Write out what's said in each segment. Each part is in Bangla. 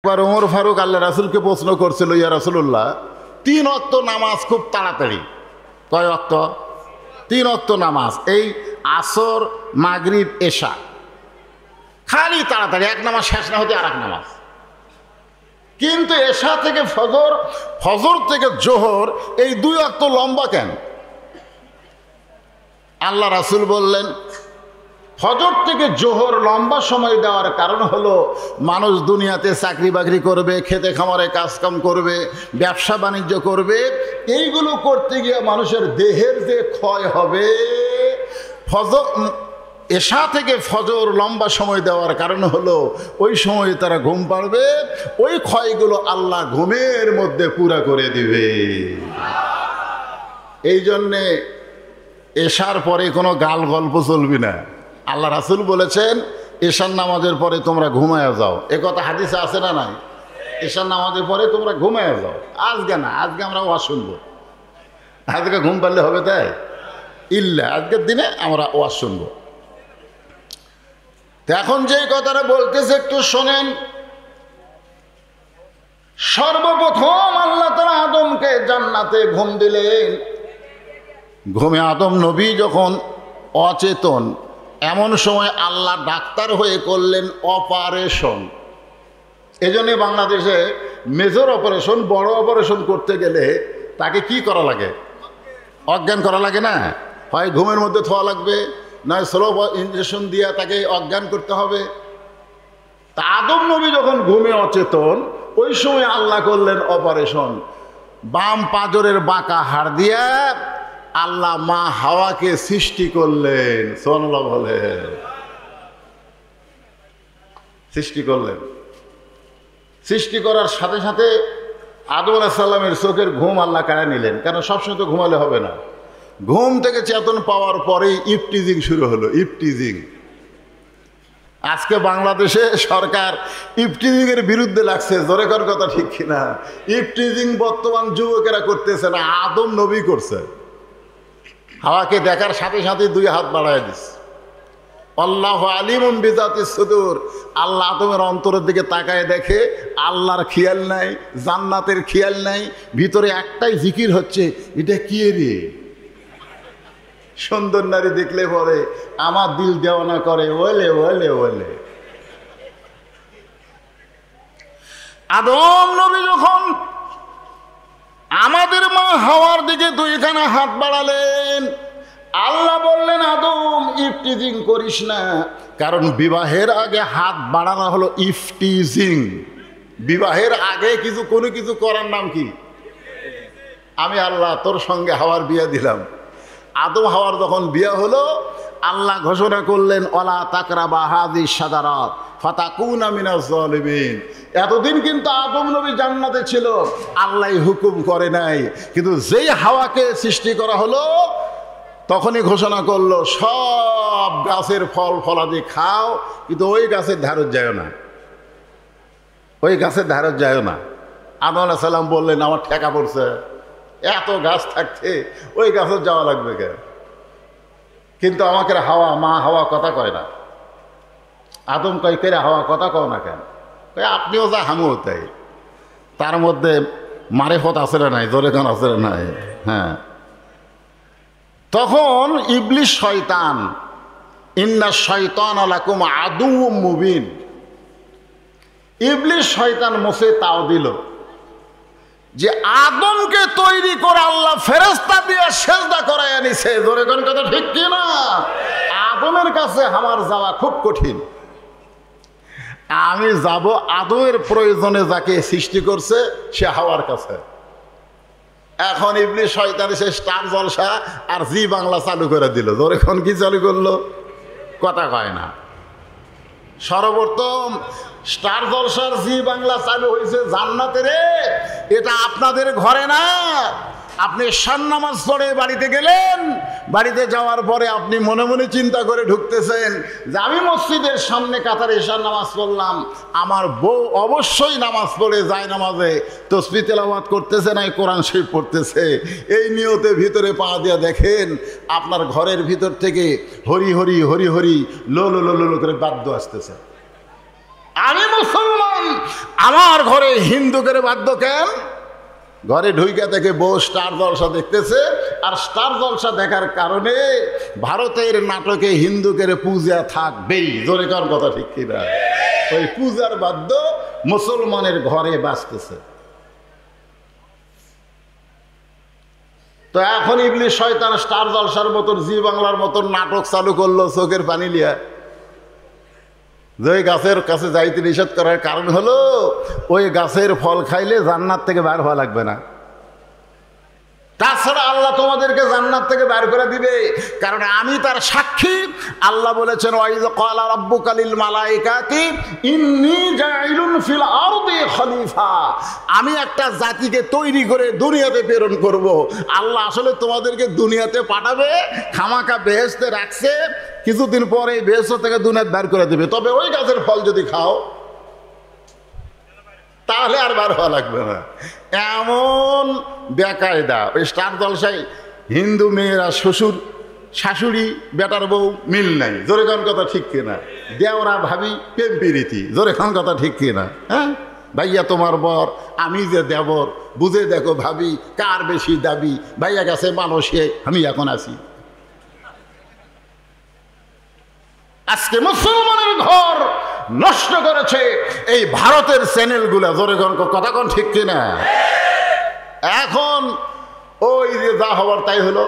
একবার ওমর ফারুক আল্লাহ রাসূলকে প্রশ্ন করছিল, ইয়া রাসূলুল্লাহ, 3 ওয়াক্ত নামাজ খুব তাড়াতাড়ি, কয় ওয়াক্ত? 3 ওয়াক্ত নামাজ, এই আসর মাগরিব এশা, খালি তাড়াতাড়ি, এক নামাজ শেষ না হতে আর এক নামাজ। কিন্তু এশা থেকে ফজর, ফজর থেকে জোহর, এই 2 ওয়াক্ত লম্বা কেন? আল্লাহ রাসূল বললেন, ফজর থেকে জোহর লম্বা সময় দেওয়ার কারণ হলো মানুষ দুনিয়াতে চাকরি বাকরি করবে, খেতে খামারে কাজকাম করবে, ব্যবসা বাণিজ্য করবে, এইগুলো করতে গিয়ে মানুষের দেহের যে ক্ষয় হবে, ফজর এশা থেকে ফজর লম্বা সময় দেওয়ার কারণ হলো ওই সময় তারা ঘুম পাড়বে, ওই ক্ষয়গুলো আল্লাহ ঘুমের মধ্যে পুরা করে দিবে। এই জন্যে এশার পরে কোনো গাল গল্প চলবি না। আল্লাহ রাসূল বলেছেন, এশার নামাজের পরে তোমরা ঘুমায়া যাও। এ কথা হাদিসে আছে না নাই? এশার নামাজের পরে তোমরা ঘুমায়া যাও। আজকে না, আজকে আমরা ওয়াজ শুনবো। আজকে ঘুম পারলে হবে তাই? ইল্লা, আজকের দিনে আমরা ওয়াজ শুনবো। এখন যেই কথাটা বলতেছে একটু শোনেন। সর্বপ্রথম আল্লাহ তাআলা আদমকে জান্নাতে ঘুম দিলেন। ঘুমে আদম নবী যখন অচেতন, এমন সময় আল্লাহ ডাক্তার হয়ে করলেন অপারেশন। এজন্য বাংলাদেশে মেজর অপারেশন, বড় অপারেশন করতে গেলে তাকে কি করা লাগে? অজ্ঞান করা লাগে না? হয় ঘুমের মধ্যে থোয়া লাগবে, নয় স্লো ইঞ্জেকশন দিয়ে তাকে অজ্ঞান করতে হবে। তা আদম নবী যখন ঘুমে অচেতন, ওই সময় আল্লাহ করলেন অপারেশন। বাম পাঁজরের বাঁকা হাড় দিয়া আল্লাহ মা হাওয়াকে সৃষ্টি করলেন। সুবহানাল্লাহ বলে, সৃষ্টি করলেন। সৃষ্টি করার সাথে সাথে আদম আলাইহিস সালামের চোখের ঘুম আল্লাহ কেড়ে নিলেন, কারণ সবসময় তো ঘুমালে হবে না। ঘুম থেকে চেতন পাওয়ার পরেই ইফটিজিং শুরু হলো। ইফটিজিং, আজকে বাংলাদেশে সরকার ইফটিজিং এর বিরুদ্ধে লাগছে। জোরে কর কথা ঠিক কিনা? ইফটিজিং বর্তমান যুবকেরা করতেছে না, আদম নবী করছে। হাওয়াকে দেখার সাথে সাথে 2 হাত বাড়ায় দিচ্ছে। আল্লাহু আলিমুম বিযাতিস সুদূর। আল্লাহ আদমের অন্তরের দিকে তাকায় দেখে, আল্লাহর খেয়াল নাই, জান্নাতের খেয়াল নাই, ভিতরে একটাই জিকির হচ্ছে, এটা কি রে? সুন্দর নারী দেখলে পরে আমার দিল দেওয়ানা করে, ওলে ওলে ওলে। আদম নবী যখন আমাদের মা হাওয়ার দিকে 2খানা হাত বাড়ালেন, আল্লাহ বললেন, আদম ইফটিজিং করিস না, কারণ বিবাহের আগে হাত বাড়ানো হলো ইফটিজিং। বিবাহের আগে কোনো কিছু করার নাম কি? আমি আল্লাহ তোর সঙ্গে হাওয়ার বিয়ে দিলাম। আদম হাওয়ার যখন বিয়ে হলো, আল্লাহ ঘোষণা করলেন, ওয়ালা তাকরাবা হাযিহিশ শাজারাত ফাতাকুনা মিনাজ জালিমিন। এতদিন কিন্তু আদম নবী জান্নাতে ছিল, আল্লাহ হুকুম করে নাই। কিন্তু যেই হাওয়াকে সৃষ্টি করা হলো, তখনই ঘোষণা করলো, সব গাছের ফল ফলাদি খাও, কিন্তু ওই গাছের ধারে যায় না, ওই গাছের ধারে যায় না। আদম আলাইহিস সালাম বললেন, আমার ঠেকা পড়ছে, এত গাছ থাকতে ওই গাছে যাওয়া লাগবে কেন? কিন্তু আমাকে হাওয়া, মা হাওয়া কথা কয় না। আদম কয়, করে হাওয়া কথা কও না কেন? আপনিও যা আমিও তাই। তার মধ্যে মারিফত আছে না নাই? জোরে কান আছে না নাই? হ্যাঁ। তখন ইবলিস শয়তান, ইন্না শাইতানা লাকুম আদুউম মুবিন, ইবলিস শয়তান মুসে তাও দিল যে আদমকে তৈরি করে আল্লাহ ফেরেশতা দিয়ে সেজদা করায় আনিছে। জোরে কোন কথা ঠিক কি না? আদমের কাছে আমার যাওয়া খুব কঠিন। আমি যাব আদমের প্রয়োজনে, যাকে সৃষ্টি করছে সে হাওয়ার কাছে। এখন ইবলিস শয়তান এসে স্টার জলসা আর জি বাংলা চালু করে দিল। জোরে কোন কি চালু করলো? কথা কয় না। সর্বপ্রথম স্টার জলসার জি বাংলা চালু হয়েছে জান্নাতে রে। এটা আপনাদের ঘরে না। আপনি ঈশার নামাজ পড়ে বাড়িতে গেলেন, বাড়িতে যাওয়ার পরে আপনি মনে মনে চিন্তা করে ঢুকতেছেন যে আমি মসজিদের সামনে কাতারে ঈশার নামাজ পড়লাম, আমার বউ অবশ্যই নামাজ পড়ে যায়, নামাজে তাসবিহ তেলাওয়াত করতেছে, না কোরআন শরীফ পড়তেছে। এই নিয়তে ভিতরে পা দিয়ে দেখেন আপনার ঘরের ভিতর থেকে হরি হরি হরি হরি লো লো লো লো করে বাদ্য আসতেছে। আমি মুসলমান, আমার ঘরে হিন্দুকে বাধ্য কেন? ঘরে ঢুইকা থেকে বউ স্টার জলসা দেখতেছে, আর স্টার জলসা দেখার কারণে ভারতের নাটকে হিন্দুকে পূজা থাকবেই। জোরে কার কথা ঠিক কিনা? ওই পূজার বাধ্য মুসলমানের ঘরে বাঁচতেছে। তো এখন ইবলিস শয়তান স্টার জলসার মতন, জি বাংলার মতন নাটক চালু করলো চোখের পানি লিয়া। যে গাছের কাছে যাইতে নিষেধ করার কারণ হলো ওই গাছের ফল খাইলে জান্নাত থেকে বের হওয়া লাগবে না। তাছাড়া আল্লাহ তোমাদেরকে জান্নাত থেকে বের করে দিবে, কারণ আমি তার সাক্ষী। আল্লাহ বলেছেন, ওয়াইজ ক্বালা রাব্বুকা লিল মালাইকাতি ইন্নী জাইলুন ফিল আরদি খলিফা, আমি একটা জাতিকে তৈরি করে দুনিয়াতে প্রেরণ করব। আল্লাহ আসলে তোমাদেরকে দুনিয়াতে পাঠাবে, খামাকা বেহেশতে রাখছে, কিছুদিন পরে এই বেহেশত থেকে দুনিয়াতে বের করে দেবে। তবে ওই গাছের ফল যদি খাও তাহলে আর বার হওয়া লাগবে না। এমন বেকায়দা। ওই স্টার জলসায় হিন্দু মেয়েরা শ্বশুর শাশুড়ি বেটার বউ মিল নাই। জোরে খান কথা ঠিক কিনা? দেওরা ভাবি প্রেম প্রীতি। জোরে খান কথা ঠিক কিনা? হ্যাঁ, ভাইয়া তোমার বর, আমি যে দেবর, বুঝে দেখো ভাবি কার বেশি দাবি। ভাইয়া গেছে মানুষে, আমি এখন আছি। আজকে মুসলমানের ঘর নষ্ট করেছে এই ভারতের চ্যানেলগুলা। জোরে কথা কোন ঠিক কিনা? এখন ওই যে যা হবার তাই হলো।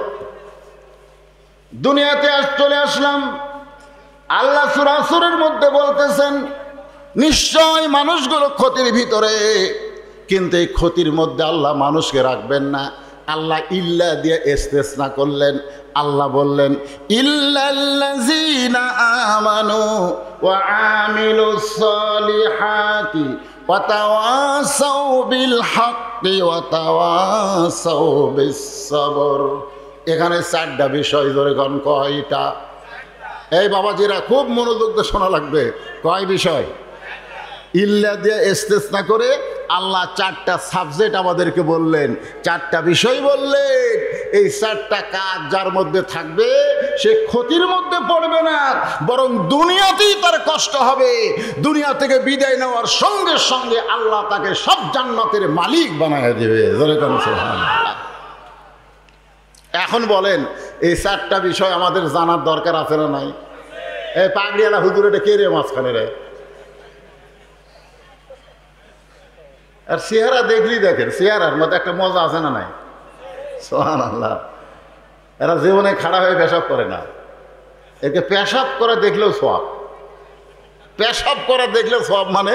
দুনিয়াতে চলে আসলাম। আল্লাহ সূরা আসরের মধ্যে বলতেছেন, নিশ্চয় মানুষগুলো ক্ষতির ভিতরে, কিন্তু এই ক্ষতির মধ্যে আল্লাহ মানুষকে রাখবেন না। আল্লাহ ইল্লা দিয়ে ইস্তেসনা করলেন। আল্লাহ বললেন, ইল্লাল্লাযীনা আমানু ওয়া আমিলুস সালিহাতি ওয়া তাওয়াসাউ বিল হাক্কি ওয়া তাওয়াসাউ বিস সাবর। এখানে চারটা বিষয়। ধরে কোন কয়টা? এই বাবাজিরা খুব মনোযোগ দিয়ে শোনা লাগবে। কয় বিষয়? ইল্লা দিয়ে ইস্তেসনা করে আল্লাহ চারটা সাবজেক্ট আমাদেরকে বললেন, চারটা বিষয় বললেন। এই চারটা কাজ যার মধ্যে থাকবে সে ক্ষতির মধ্যে পড়বে না, বরং দুনিয়াতেই তার কষ্ট হবে। দুনিয়া থেকে বিদায় নেওয়ার সঙ্গে সঙ্গে আল্লাহ তাকে সব জান্নাতের মালিক বানায় দেবে। এখন বলেন, এই চারটা বিষয় আমাদের জানার দরকার আছে না নাই? এই পাগড়িওয়ালা হুজুর, এটা কে রে মাঝখানে রে? আর চেহারা দেখলি দেখেন, চেহারার মধ্যে একটা মজা আছে না নাই? সুবহানাল্লাহ। এরা জীবনে খাড়া হয়ে পেশাব করে না। একে পেশাব করে দেখলেও সওয়াব। পেশাব করে দেখলেও সওয়াব, মানে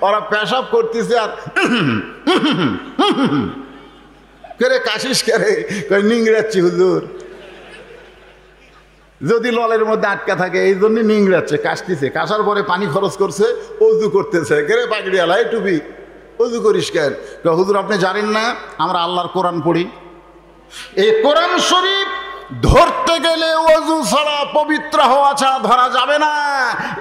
ওরা পেশাব করতেছে আর করে কাশিস করে নিংড়াচ্ছি হুজুর। যদি ললের মধ্যে আটকা থাকে এই জন্য নিংড়াচ্ছে, কাশতেছে। কাশার পরে পানি খরচ করছে, অজু করতেছে। কেরে পাগড়িওয়ালা, এই টুপি অজু করিস কেন? হুজুর আপনি জানেন না আমরা আল্লাহর কোরআন পড়ি। এই কোরআন শরীফ ধরতে গেলে ওযু ছাড়া, পবিত্র হওয়া ছাড়া ধরা যাবে না।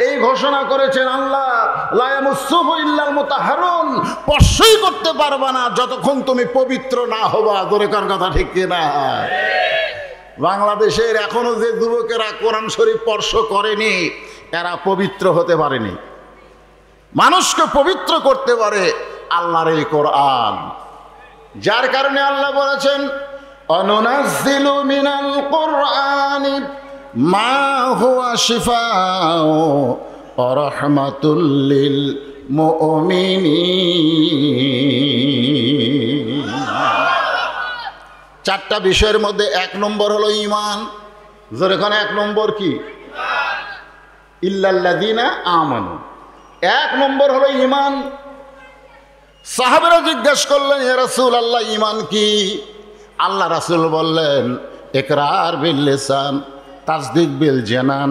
এই ঘোষণা করেছেন আল্লাহ, লা ইয়ামাসসুহু ইল্লাল মুতাহহারুন। স্পর্শই করতে পারবা না যতক্ষণ তুমি পবিত্র না হবা। ধরে কার কথা ঠিক কিনা? বাংলাদেশের এখনো যে যুবকেরা কোরআন শরীফ স্পর্শ করেনি, এরা পবিত্র হতে পারেনি। মানুষকে পবিত্র করতে পারে আল্লাহর এই কোরআন। যার কারণে আল্লাহ বলেছেন, অনুনাজ্জিলু মিনাল কুরআনি মা হুয়া শিফাউ ওয়া রাহমাতুল লিল মুমিনিন। চারটা বিষয়ের মধ্যে এক নম্বর হলো ঈমান। যেখানে এক নম্বর কি? ইল্লাল্লাযীনা আমানু। এক নম্বর হলো ঈমান। সাহাবারা জিজ্ঞেস করলেন, ইয়া রাসূলুল্লাহ ঈমান কি? আল্লাহ রাসূল বললেন, ইকরার বিল লিসান, তাসদীক বিল জানান,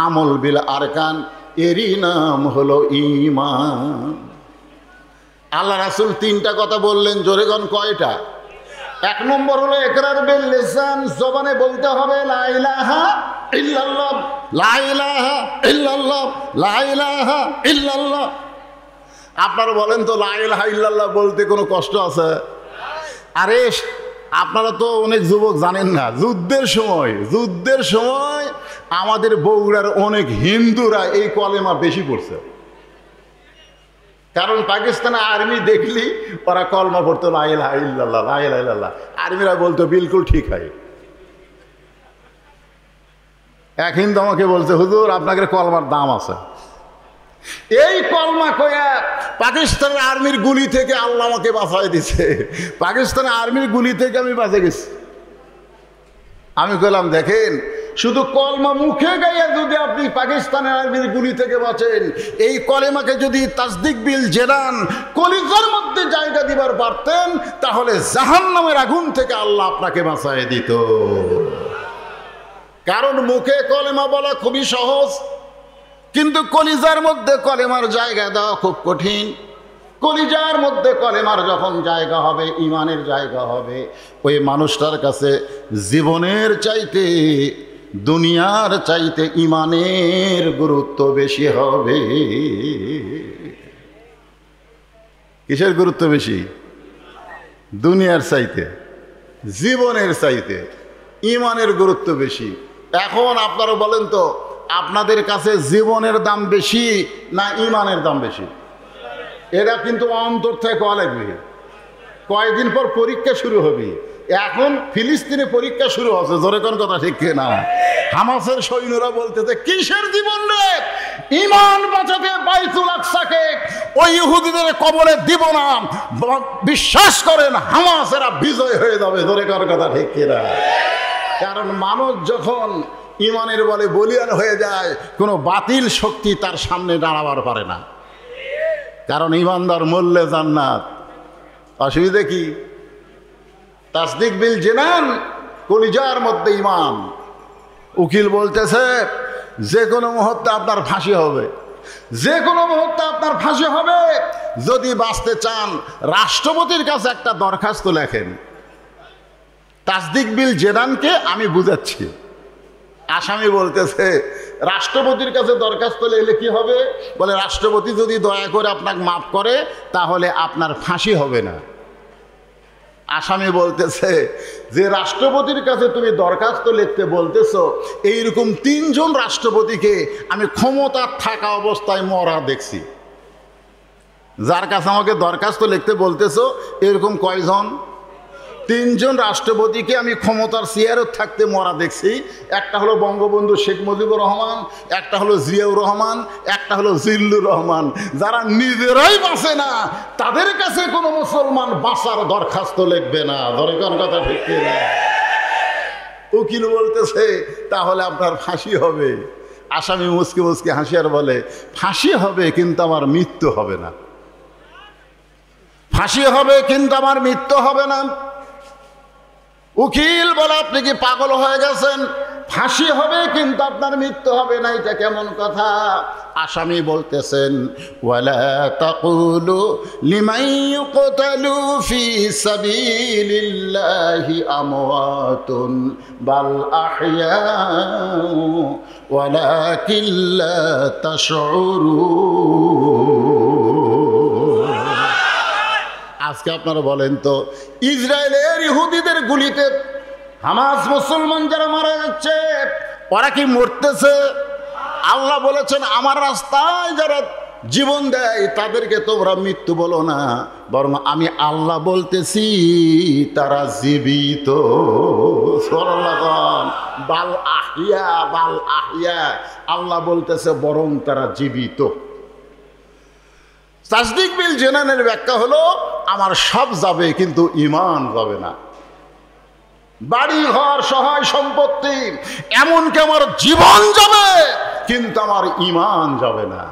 আমল বিল আরকান। এরই নাম হলো ঈমান। আল্লাহ রাসূল তিনটা কথা বললেন। জোরে গণ কয়টা? এক নম্বর হলো ইকরার বিল লিসান, জবানে বলতে হবে লা ইলাহা ইল্লাল্লাহ, লা ইলাহা ইল্লাল্লাহ, লা ইলাহা ইল্লাল্লাহ। আপনারা বলেন তো, লা ইলাহা ইল্লাল্লাহ বলতে কোনো কষ্ট আছে? আরে আপনারা তো অনেক যুবক জানেন না, যুদ্ধের সময় আমাদের বগুড়ার অনেক হিন্দুরা এই কলেমা বেশি পড়ছে। কারণ পাকিস্তানে আর্মি দেখলি ওরা কলমা পড়তো লা ইলাহা ইল্লাল্লাহ, লা ইলাহা ইল্লাল্লাহ। আর্মিরা বলতো বিলকুল ঠিক হয়। এক হিন্দু আমাকে বলছে, হুজুর আপনাকে কলমার দাম আছে। এই কলমা কয়া পাকিস্তানের আর্মির গুলি থেকে আল্লাহ আমাকে বাঁচাই দিছে। পাকিস্তানের আর্মির গুলি থেকে আমি বাঁচে গেছি। আমি বললাম, দেখেন, শুধু কলমা মুখে গাইয়া যদি আপনি পাকিস্তানের আর্মির গুলি থেকে বাঁচেন, এই কলেমাকে যদি তাসদিক বিল জেনান কলিজার মধ্যে জায়গা দিবার পারতেন, তাহলে জাহান্নামের আগুন থেকে আল্লাহ আপনাকে বাঁচাই দিত। কারণ মুখে কলেমা বলা খুবই সহজ, কিন্তু কলিজার মধ্যে কলেমার জায়গা দেওয়া খুব কঠিন। কলিজার মধ্যে কলেমার যখন জায়গা হবে, ইমানের জায়গা হবে, ওই মানুষটার কাছে জীবনের চাইতে, দুনিয়ার চাইতে ইমানের গুরুত্ব বেশি হবে। কিসের গুরুত্ব বেশি? দুনিয়ার চাইতে, জীবনের চাইতে ইমানের গুরুত্ব বেশি। এখন আপনারা বলেন তো, আপনাদের কাছে জীবনের দাম বেশি না ইমানের দাম বেশি? এরা কিন্তু অন্তর থেকে কয়া লাগবে। কয়েকদিন পর পরীক্ষা শুরু হবে। এখন ফিলিস্তিনে পরীক্ষা শুরু হচ্ছে, জোরে কোন কথা ঠিক না? হামাসের সৈন্যরা বলতেছে, কিসের জীবন রে, ইমান বাঁচাতে বাইতুল আকসাকে ওই ইহুদিদের কবরে দিব না। বিশ্বাস করেন হামাসেরা বিজয় হয়ে যাবে, জোরে কোন কথা ঠিক না? কারণ মানুষ যখন ইমানের বলে বলিয়ান হয়ে যায়, কোনো বাতিল শক্তি তার সামনে দাঁড়াবার পারে না। কারণ ইমানদার মরলে জান্নাত। অসুবিধা কি? তাসদিক বিল জেনান, কলিজার মধ্যে ইমান। উকিল বলতেছে, যে কোনো মুহূর্তে আপনার ফাঁসি হবে, যে কোনো মুহূর্তে আপনার ফাঁসি হবে। যদি বাঁচতে চান, রাষ্ট্রপতির কাছে একটা দরখাস্ত লেখেন। তাসদিক বিল জেনানকে আমি বুঝাচ্ছি। আসামি বলতেছে, রাষ্ট্রপতির কাছে দরখাস্ত লিখলে কি হবে? বলে, রাষ্ট্রপতি যদি দয়া করে আপনাকে মাফ করে, তাহলে আপনার ফাঁসি হবে না। আসামি বলতেছে, যে রাষ্ট্রপতির কাছে তুমি দরখাস্ত লিখতে বলতেছো, এইরকম 3 জন রাষ্ট্রপতিকে আমি ক্ষমতার থাকা অবস্থায় মরা দেখছি। যার কাছে আমাকে দরখাস্ত লিখতে বলতেছো, এরকম কয়জন? 3 জন রাষ্ট্রপতিকে আমি ক্ষমতার চেয়ারে থাকতে মরা দেখছি। একটা হলো বঙ্গবন্ধু শেখ মুজিবুর রহমান, একটা হলো জিয়াউর রহমান, একটা হলো জিল্লুর রহমান। যারা নিজেরাই বাঁচে না, তাদের কাছে কোনো মুসলমান বাঁচার দরখাস্ত লিখবে না। ধরে কোন কথা ঠিক না? উকিল বলতেছে, তাহলে আপনার ফাঁসি হবে। আসামি মুসকে মুসকে হাসিয়ার বলে, ফাঁসি হবে কিন্তু আমার মৃত্যু হবে না। ফাঁসি হবে কিন্তু আমার মৃত্যু হবে না। উকিল বলে, আপনি কি পাগল হয়ে গেছেন? ফাঁসি হবে কিন্তু আপনার মৃত্যু হবে না, এটা কেমন কথা? আসামি বলতেছেন, ওয়ালা তাকুলু লিমান ইউকতালু ফি সাবিলিল্লাহি আমওয়াতুন বাল আহইয়াউ ওয়ালাকিন লা তাশউরুন। আজকে আপনারা বলেন তো, ইসরায়েলের ইহুদিদের গুলিতে হামাস মুসলমান যারা মারা যাচ্ছে, ওরা কি মরতেছে? আল্লাহ বলেছেন, আমার রাস্তায় যারা জীবন দেয় তাদেরকে তোমরা মৃত্যু বলো না, বরং আমি আল্লাহ বলতেছি তারা জীবিত। বাল আহিয়া, বাল আহিয়া। আল্লাহ বলতেছে বরং তারা জীবিত। তাসদিক বিল জেনানের ব্যাখ্যা হলো, আমার সব যাবে কিন্তু ইমান যাবে না। বাড়ি ঘর সহায় সম্পত্তি, এমনকি আমার জীবন যাবে কিন্তু আমার ইমান যাবে না।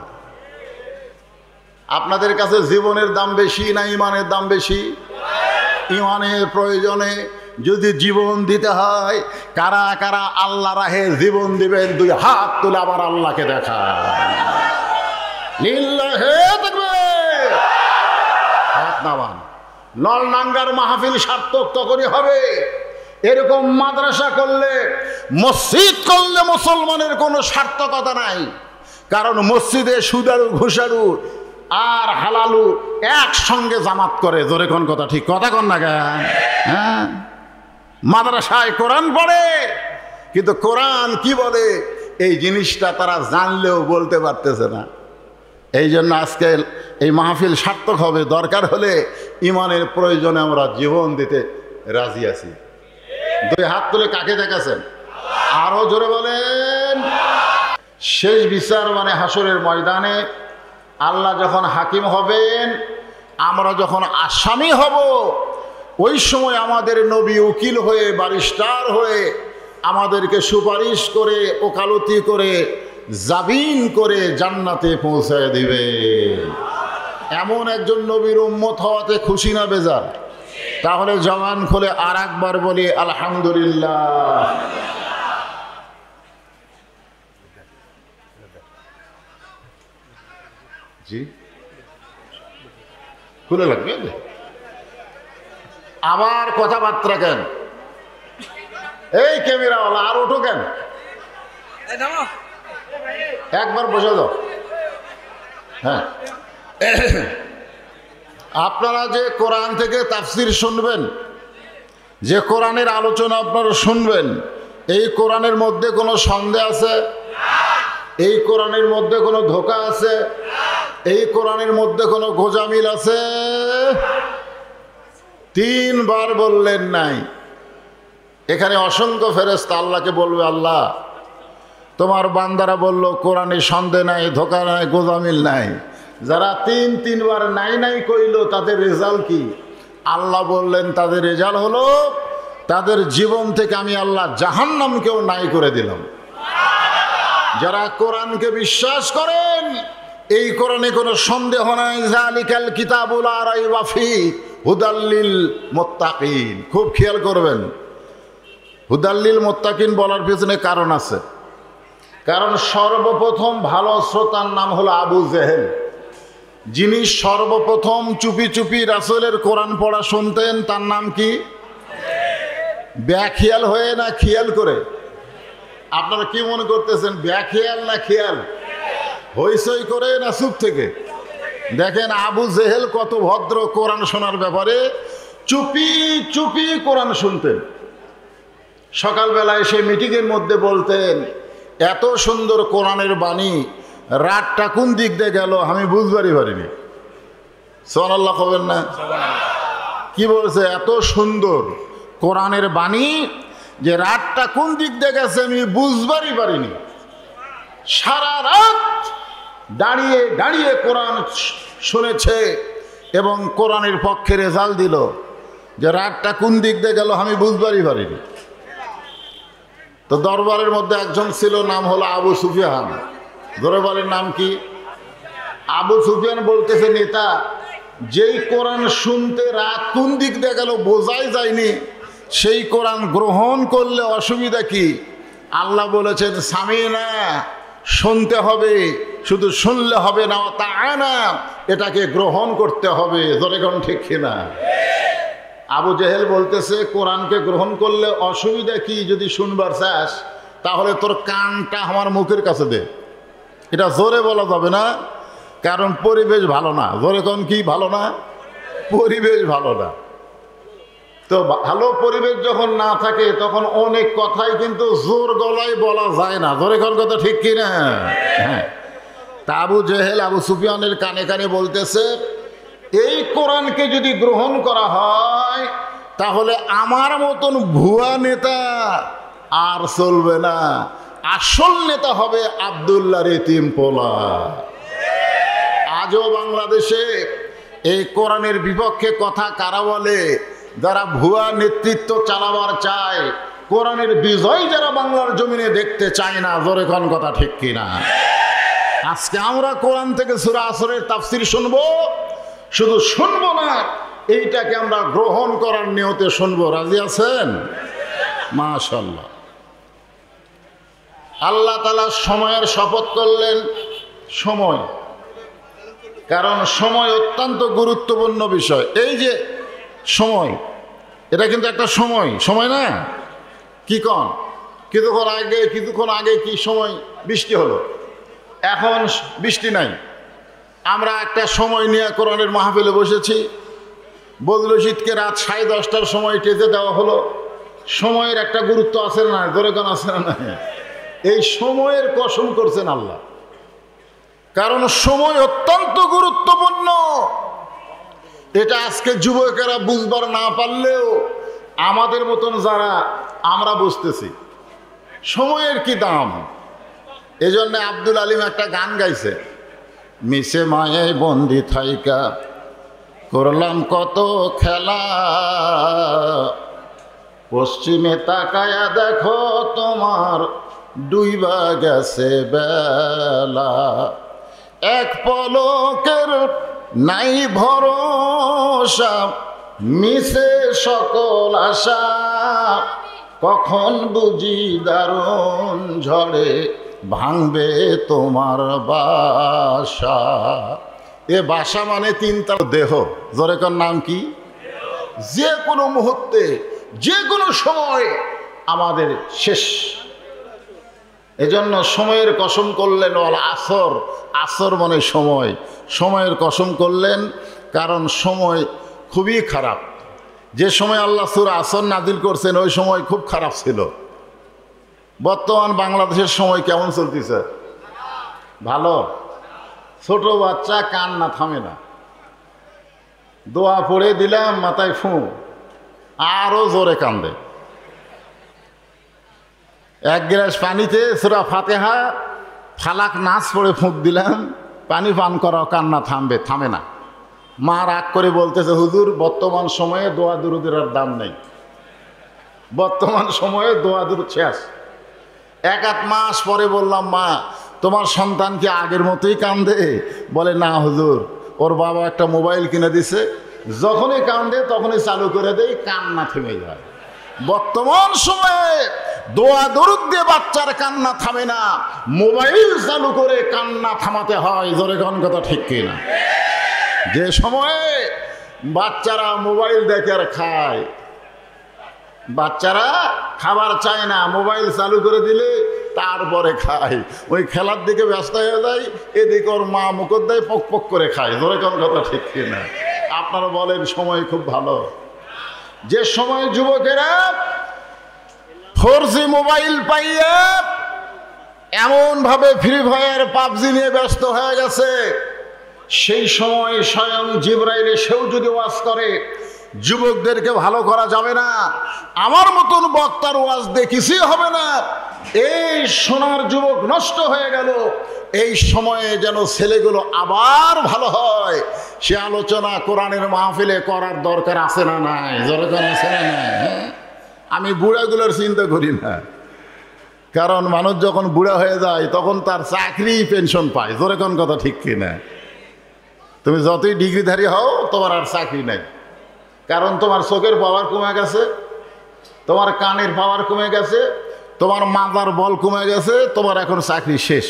আপনাদের কাছে জীবনের দাম বেশি না ইমানের দাম বেশি? ইমানের প্রয়োজনে যদি জীবন দিতে হয়, কারা কারা আল্লাহ রাহে জীবন দিবেন? 2 হাত তুলে আবার আল্লাহকে দেখা। লিল্লাহে তাকবীর। হাত নামান। নলনাঙ্গার মাহফিল সার্থক তখনই হবে। এরকম মাদ্রাসা করলে, মসজিদ করলে মুসলমানের কোনো সার্থকতা নাই। কারণ মসজিদে সুদারু ঘুষারু আর হালালু একসঙ্গে জামাত করে। জোরে কোন কথা ঠিক কথা কন না কেন? হ্যাঁ, মাদ্রাসায় কোরআন পড়ে, কিন্তু কোরআন কি বলে এই জিনিসটা তারা জানলেও বলতে পারতেছে না। এই জন্য আজকে এই মাহফিল সার্থক হবে, দরকার হলে ইমানের প্রয়োজনে আমরা জীবন দিতে রাজি আছি। দুই হাত তুলে কাকে দেখাচ্ছেন? আরো জোরে বলেন। শেষ বিচার মানে হাসরের ময়দানে আল্লাহ যখন হাকিম হবেন, আমরা যখন আসামি হব, ওই সময় আমাদের নবী উকিল হয়ে, ব্যারিস্টার হয়ে আমাদেরকে সুপারিশ করে, ওকালতি করে, জামিন করে জান্নাতে পৌঁছায় দিবে। এমন একজন নবীর উম্মত হওয়াতে খুশি না বেজার? তাহলে জবান খুলে আর একবার বলি আলহামদুলিল্লাহ। জি, খুলে লাগবে। আবার কথাবার্তা কেন? এই ক্যামেরাওয়ালা আর ওঠো কেন? একবার বসে দাও। হ্যাঁ, আপনারা যে কোরআন থেকে তাফসির শুনবেন, যে কোরআনের আলোচনা আপনারা শুনবেন, এই কোরআনের মধ্যে কোনো সন্দেহ আছে? এই কোরআনের মধ্যে কোনো ধোঁকা আছে? এই কোরআনের মধ্যে কোনো গোজামিল আছে? তিনবার বললেন নাই। এখানে অসংখ্য ফেরেশতা আল্লাহকে বলবে, আল্লাহ তোমার বান্দারা বলল কোরআনে সন্দেহ নাই, ধোঁকা নাই, গোজামিল নাই। যারা তিনবার নাই নাই কইল তাদের রেজাল্ট কি? আল্লাহ বললেন তাদের রেজাল্ট হলো তাদের জীবন থেকে আমি আল্লাহ জাহান্নামকেও নাই করে দিলাম। যারা কোরআনকে বিশ্বাস করেন, এই কোরআনে কোনো সন্দেহ নাই, যালিকাল কিতাবুল লা রাইবা ফীহি হুদাল্লিল মুত্তাকিন। খুব খেয়াল করবেন, হুদাল্লিল মুত্তাকিন বলার পেছনে কারণ আছে। কারণ সর্বপ্রথম ভালো শ্রোতার নাম হলো আবু জেহেল, যিনি সর্বপ্রথম চুপি চুপি রাসূলের কোরআন পড়া শুনতেন। তার নাম কি? ব্যাখিয়াল হয়ে না খেয়াল করে? আপনারা কি মনে করতেছেন, ব্যাখিয়াল না খেয়াল? হইচই করে না চুপ থেকে? দেখেন আবু জেহেল কত ভদ্র কোরআন শোনার ব্যাপারে, চুপি চুপি কোরআন শুনতেন। সকালবেলায় সে মিটিংয়ের মধ্যে বলতেন, এত সুন্দর কোরআনের বাণী, রাতটা কোন দিক দিয়ে গেল আমি বুঝবারই পারিনি। সুবহানাল্লাহ কবেন না? কি বলছে? এত সুন্দর কোরআনের বাণী যে রাতটা কোন দিক দিয়ে গেছে আমি বুঝবারই পারিনি। সারা রাত দাঁড়িয়ে দাঁড়িয়ে কোরআন শুনেছে এবং কোরআনের পক্ষে রেজাল্ট দিল যে রাতটা কোন দিক দিয়ে গেল আমি বুঝবারই পারিনি। তো দরবারের মধ্যে একজন ছিল, নাম হলো আবু সুফিয়ান। ধরে বলেন নাম কি? আবু সুফিয়ান বলতেছে, নেতা, যেই কোরআন শুনতে রাত কোন দিক দিয়ে গেল বোঝাই যায়নি, সেই কোরআন গ্রহণ করলে অসুবিধা কি? আল্লাহ বলেছেন সামিনা, শুনতে হবে, শুধু শুনলে হবে না, তাআনা, এটাকে গ্রহণ করতে হবে। জোরে কোন ঠিক কিনা? আবু জেহেল বলতেছে, কোরআনকে গ্রহণ করলে অসুবিধা কি? যদি শুনবার চাস তাহলে তোর কানটা আমার মুখের কাছে দে। এটা জোরে বলা যাবে না, কারণ পরিবেশ ভালো না। জোরে কোন কি ভালো না? পরিবেশ ভালো না। তো ভালো পরিবেশ যখন না থাকে তখন অনেক কথাই কিন্তু জোর গলায় বলা যায় না। জোরে কোন কথা ঠিক কিনা? হ্যাঁ। তা আবু জেহেল আবু সুফিয়ানের কানে কানে বলতেছে, এই কোরআনকে যদি গ্রহণ করা হয় তাহলে আমার মতন ভুয়া নেতা আর চলবে না, আসল নেতা হবে আব্দুল্লাহ এতিম পোলা। আজও বাংলাদেশে এই কোরআনের বিপক্ষে কথা কারা বলে? যারা ভুয়া নেতৃত্ব চালাবার চায়, কোরআনের বিজয় যারা বাংলার জমিনে দেখতে চায় না। জোরে কোন কথা ঠিক কিনা? আজকে আমরা কোরআন থেকে সূরা আসরের তাফসীর শুনবো, শুধু শুনবো না, এইটাকে আমরা গ্রহণ করার নিয়তে শুনবো। রাজি আছেন? মাশাআল্লাহ। আল্লাহ তাআলা সময়ের শপথ করলেন। সময়, কারণ সময় অত্যন্ত গুরুত্বপূর্ণ বিষয়। এই যে সময়, এটা কিন্তু একটা সময়, সময় না? কি কন? কিছুক্ষণ আগে কি সময় বৃষ্টি হলো, এখন বৃষ্টি নাই। আমরা একটা সময় নিয়ে কোরআনের মাহফিলে বসেছি, বদল শীতকে রাত 10:30টার সময় টেজে দেওয়া হলো। সময়ের একটা গুরুত্ব আছে না? জোরে কোন আছে না? এই সময়ের কসম করছেন আল্লাহ। কারণ সময় অত্যন্ত গুরুত্বপূর্ণ। এটা আজকে যুবকেরা বুঝবার না পারলেও আমাদের মতন যারা আমরা বুঝতেছি সময়ের কি দাম। এজন্য আব্দুল আলিম একটা গান গাইছে, মিশে মায়ে বন্দি থাইকা করলাম কত খেলা, পশ্চিমে তাকায়া দেখো তোমার ডুইবা গেছে বেলা, এক পলকের নাই ভরসা, মিশে সকল আশা, কখন বুঝি দারুণ ঝড়ে ভাঙবে তোমার বাসা। এ বাসা মানে তিনটা দেহ, জোরে কর নাম কি? যে কোনো মুহূর্তে যে কোনো সময় আমাদের শেষ। এজন্য সময়ের কসম করলেন ওয়াল আসর, আসর মানে সময়, সময়ের কসম করলেন কারণ সময় খুবই খারাপ। যে সময় আল্লাহ সূরা আসর নাজিল করছেন ওই সময় খুব খারাপ ছিল। বর্তমান বাংলাদেশের সময় কেমন চলতেছে? ভালো। ছোট বাচ্চা কান্না থামে না, দোয়া পড়ে দিলাম মাথায় ফু, আরো জোরে কান্দে। এক গ্লাস পানিতে সূরা ফাতিহা ফালাক নাস পড়ে ফুঁক দিলাম, পানি পান করা, কান্না থামবে? থামে না। মা রাগ করে বলতেছে, হুজুর বর্তমান সময়ে দোয়া দুরুদের আর দাম নেই, বর্তমান সময়ে দোয়া দুরুদ শেষ। এক আধ মাস পরে বললাম, মা তোমার সন্তান কি আগের মতোই কান্দে? বলে, না হুজুর, ওর বাবা একটা মোবাইল কিনে দিছে, যখনই কান্দে তখনই চালু করে দেয়, কান্না থেমে যায়। বর্তমান সময়ে দোয়া দরুদ দিয়ে বাচ্চার কান্না থামে না, মোবাইল চালু করে কান্না থামাতে হয়। জোরে কোন কথা ঠিক কিনা? যে সময়ে বাচ্চারা মোবাইল দেখে আর খায়, বাচ্চারা খাবার চায় না, মোবাইল চালু করে দিলে তারপরে খায়। ওই খেলার দিকে ব্যস্ত হয়ে যায়, এদিকে ওর মা মুখর দেয়, পক পক করে খায়। ধরে কোন কথা ঠিক কিনা? আপনারা বলেন সময় খুব ভালো। যে সময় যুবকেরা 4G মোবাইল পাইয়া এমনভাবে ফ্রি ফায়ার পাবজি নিয়ে ব্যস্ত হয়ে গেছে, সেই সময় স্বয়ং জিবরাইল এসেও যদি ওয়াজ করে, যুবকদেরকে ভালো করা যাবে না, আমার মতন বক্তার ওয়াজ দেখেছি হবে না, এই সোনার যুবক নষ্ট হয়ে গেল। এই সময়ে যেন ছেলেগুলো আবার ভালো হয়, সে আলোচনা কোরআনের মাহফিলে করার দরকার আছে না নাই? দরকার আছে না নাই? আমি বুড়াগুলোর চিন্তা করি না, কারণ মানুষ যখন বুড়া হয়ে যায় তখন তার চাকরি পেনশন পায়। জোরে কোন কথা ঠিক কিনা? তুমি যতই ডিগ্রিধারী হও তোমার আর চাকরি নাই, কারণ তোমার চোখের পাওয়ার কমে গেছে, তোমার কানের পাওয়ার কমে গেছে, তোমার মাথার বল কমে গেছে, তোমার এখন চাকরি শেষ।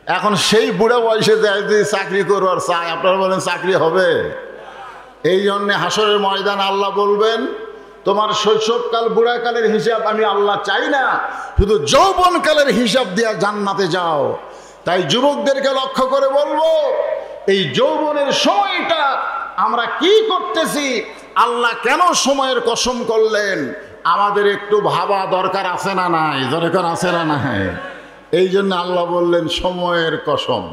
এখন সেই বুড়া বয়সে যায় যদি চাকরি করো আর চাই, আপনারা বলেন চাকরি হবে? এই জন্যে হাসরের ময়দান আল্লাহ বলবেন, তোমার শৈশবকাল বুড়াকালের হিসাব আমি আল্লাহ চাই না, শুধু যৌবনকালের হিসাব দিয়া জান্নাতে যাও। তাই যুবকদেরকে লক্ষ্য করে বলবো, এই যৌবনের সময়টা আমরা কি করতেছি, আল্লাহ কেন সময়ের কসম করলেন, আমাদের একটু ভাবা দরকার আছে না নাই? দরকার আছে না নাই? এই জন্য আল্লাহ বললেন সময়ের কসম।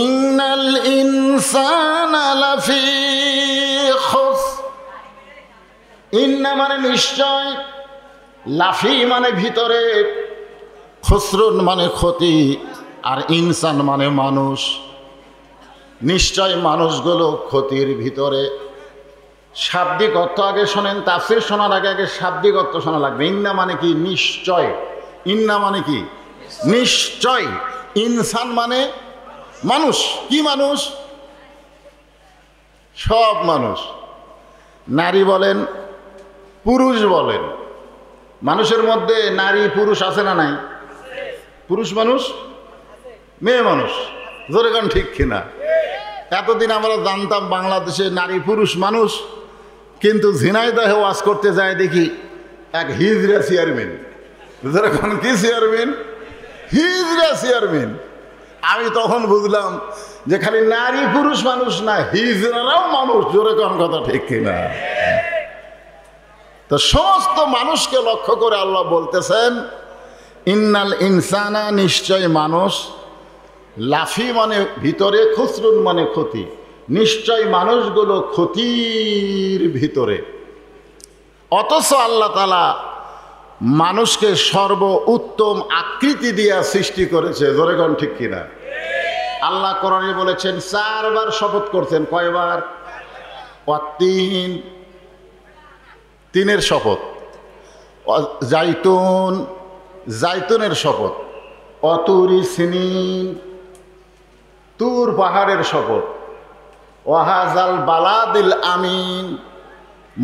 ইন্নাল ইনসানা লাফি খুসর, ইন্না মানে নিশ্চয়, লাফি মানে ভিতরে, খুসরুন মানে ক্ষতি, আর ইনসান মানে মানুষ। নিশ্চয় মানুষগুলো ক্ষতির ভিতরে। শাব্দিক অর্থ আগে শোনেন, তাফসীর শোনার আগে আগে শাব্দিক অর্থ শোনা লাগবে। ইন্না মানে কি? নিশ্চয়। ইন্না মানে কি? নিশ্চয়। ইনসান মানে মানুষ। কি মানুষ? সব মানুষ, নারী বলেন পুরুষ বলেন, মানুষের মধ্যে নারী পুরুষ আছে না নাই? পুরুষ মানুষ, মেয়ে মানুষ। জোরে গান ঠিক কিনা? এতদিন আমরা জানতাম বাংলাদেশে নারী পুরুষ মানুষ, কিন্তু ঝিনাইদহে ওয়াজ করতে যায় দেখি এক হিজড়া চেয়ারম্যান। যেরকম কি চেয়ারম্যান? হিজড়া চেয়ারম্যান। আমি তখন বুঝলাম যে খালি নারী পুরুষ মানুষ না, হিজড়ারাও মানুষ। জোরে কোন কথা ঠিক কিনা? তো সমস্ত মানুষকে লক্ষ্য করে আল্লাহ বলতেছেন, ইন্নাল ইনসানা, নিশ্চয় মানুষ, লাফি মানে ভিতরে, খুসরুন মানে ক্ষতি, নিশ্চয় মানুষগুলো ক্ষতির ভিতরে। অথচ আল্লাহ তাআলা মানুষকে সর্ব উত্তম আকৃতি দিয়া সৃষ্টি করেছে। জোরে কোন ঠিক কিনা? আল্লাহ কোরআনে বলেছেন, 4 বার শপথ করছেন। কয়বার? তিন, তিনের শপথ। জাইতুন, জাইতুনের শপথ। অতুরি সিনিন, তুর পাহাড়ের শপথ। ওয়াহাজাল বালাদিল আমিন,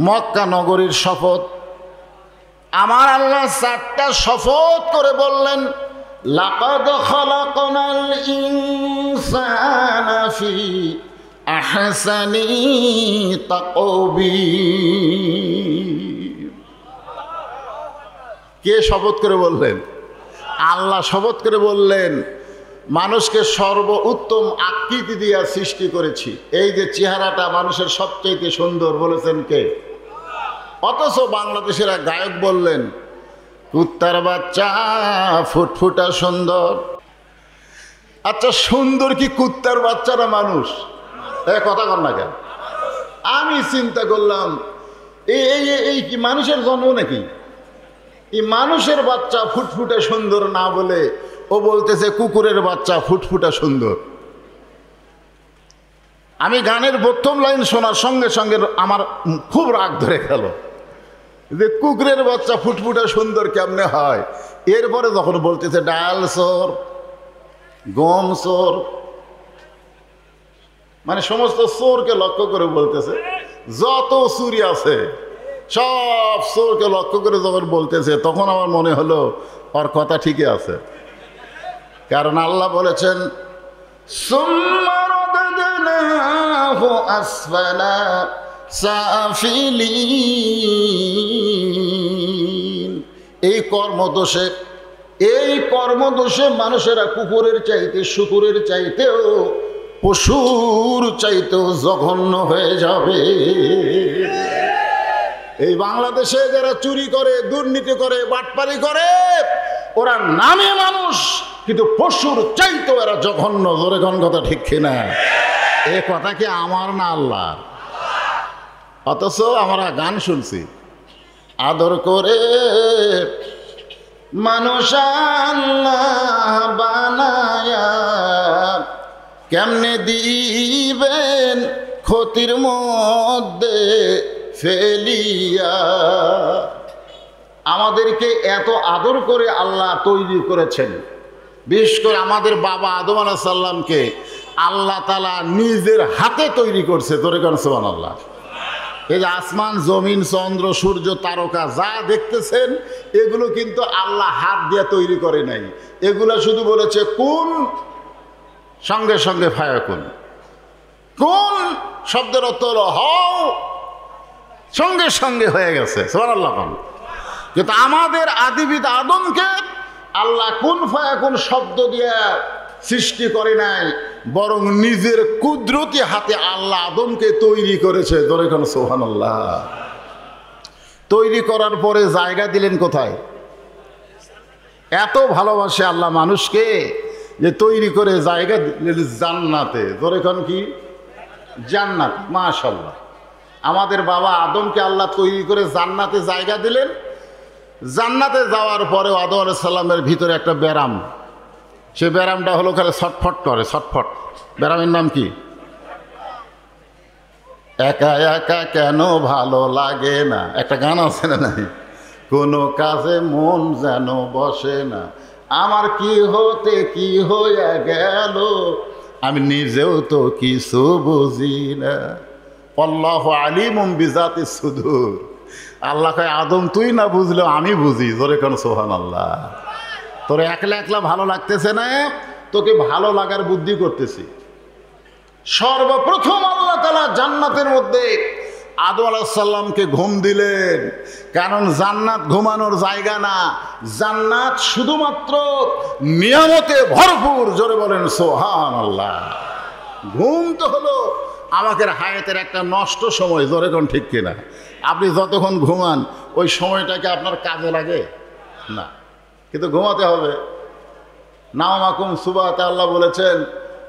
মক্কা নগরীর শপথ। আমার আল্লাহ 4টা শপথ করে বললেন, লাকাদ খালাকনাল ইনসানা ফি আহসানি তাকবীর। কে শপথ করে বললেন? আল্লাহ শপথ করে বললেন, মানুষকে সর্ব উত্তম আকৃতি দিয়া সৃষ্টি করেছি। এই যে চেহারাটা মানুষের সবচেয়ে সুন্দর, বলেছেন কে? অথচ বাংলাদেশের এক গায়ক বললেন, কুত্তার বাচ্চা ফুটফুটা সুন্দর। আচ্ছা, সুন্দর কি কুত্তার বাচ্চারা মানুষ? কথা কর না কেন? আমি চিন্তা করলাম, এই কি মানুষের জন্ম নাকি? এই মানুষের বাচ্চা ফুটফুটা সুন্দর না বলে ও বলতেছে কুকুরের বাচ্চা ফুটফুটা সুন্দর। আমি গানের প্রথম লাইন শোনার সঙ্গে সঙ্গে আমার খুব রাগ ধরে গেল যে কুকুরের বাচ্চা ফুটফুটা সুন্দর কেমনে হয়। এরপরে যখন বলতেছে ডাল চোর, গম চোর, মানে সমস্ত চোরকে লক্ষ্য করে বলতেছে, যত চুরি আছে সব চোরকে লক্ষ্য করে যখন বলতেছে, তখন আমার মনে হলো ওর কথা ঠিকই আছে। কারণ আল্লাহ বলেছেন, সুম্মা রাদাদনাহু আসফালা সাফিলিন। এই কর্মদোষে মানুষেরা কুকুরের চাইতে, শুকুরের চাইতেও, পশুর চাইতেও জঘন্য হয়ে যাবে। এই বাংলাদেশে যারা চুরি করে, দুর্নীতি করে, বাটপারি করে, ওরা নামে মানুষ কিন্তু পশুর চাইতেও এরা জঘন্য। জোরে কোন কথা ঠিক কিনা? এ কথা কি আমার না আল্লাহ? অথচ আমরা গান শুনছি, আদর করে মানুষ আল্লাহ বানায়া কেমনে দিবেন ক্ষতির মধ্যে ফেলিয়া। আমাদেরকে এত আদর করে আল্লাহ তৈরি করেছেন। বিশেষ করে আমাদের বাবা আদম আলাইহিস সালামকে আল্লাহ তাআলা নিজের হাতে তৈরি করছে। তোরে কোন সুবহানাল্লাহ। এই যে আসমান, জমিন, চন্দ্র, সূর্য, তারকা যা দেখতেছেন, এগুলো কিন্তু আল্লাহ হাত দিয়ে তৈরি করে নাই। এগুলো শুধু বলেছে কোন, সঙ্গে সঙ্গে ফায়াকুন। কোন শব্দের অর্থ হলো হও, সঙ্গে সঙ্গে হয়ে গেছে। সুবহানাল্লাহ। কিন্তু আমাদের আদিবিদ আদমকে আল্লাহ কুন ফায়াকুন শব্দ দিয়ে সৃষ্টি করে নাই, বরং নিজের কুদরতি হাতে আল্লাহ আদমকে তৈরি করেছে। ধরে কোন সুবহানাল্লাহ। তৈরি করার পরে জায়গা দিলেন কোথায়? এত ভালোবাসে আল্লাহ মানুষকে যে তৈরি করে জায়গা দিলেন জান্নাতে। ধরে কোন কি? জান্নাত। মাশাআল্লাহ। আমাদের বাবা আদমকে আল্লাহ তৈরি করে জান্নাতে জায়গা দিলেন। জান্নাতে যাওয়ার পরেও আদম আলাইহিস সালামের ভিতরে একটা ব্যারাম, সে ব্যারামটা হলো খালি ছটফট করে, ছটফট। ব্যারামের নাম কি? একা একা কেন ভালো লাগে না। একটা গান আছে না নাই? কোনো কাজে মন যেন বসে না, আমার কি হতে কি হয়ে গেল, আমি নিজেও তো কিছু বুঝি না। আল্লাহু আলিমুম বিজাতিস সুদূর। আল্লাহ কয়, আদম তুই না বুঝলেও আমি বুঝি। জোরে কোন সুবহানাল্লাহ। তোর একলা একলা ভালো লাগতেছে না, তোকে ভালো লাগার বুদ্ধি করতেছি। সর্বপ্রথম আল্লাহ তাআলা জান্নাতের মধ্যে আদম আলাইহিস সালামকে ঘুম দিলেন। কারণ জান্নাত ঘুমানোর জায়গা না, জান্নাত শুধুমাত্র নিয়ামতে ভরপুর। জোরে বলেন সুবহানাল্লাহ। ঘুম তো হলো আমাদের হায়াতের একটা নষ্ট সময়। জোরে কোন ঠিক কিনা? আপনি যতক্ষণ ঘুমান ওই সময়টাকে আপনার কাজে লাগে না। কিন্তু ঘুমাতে হবে। নাওমাকুম সুবাহাতে আল্লাহ বলেছেন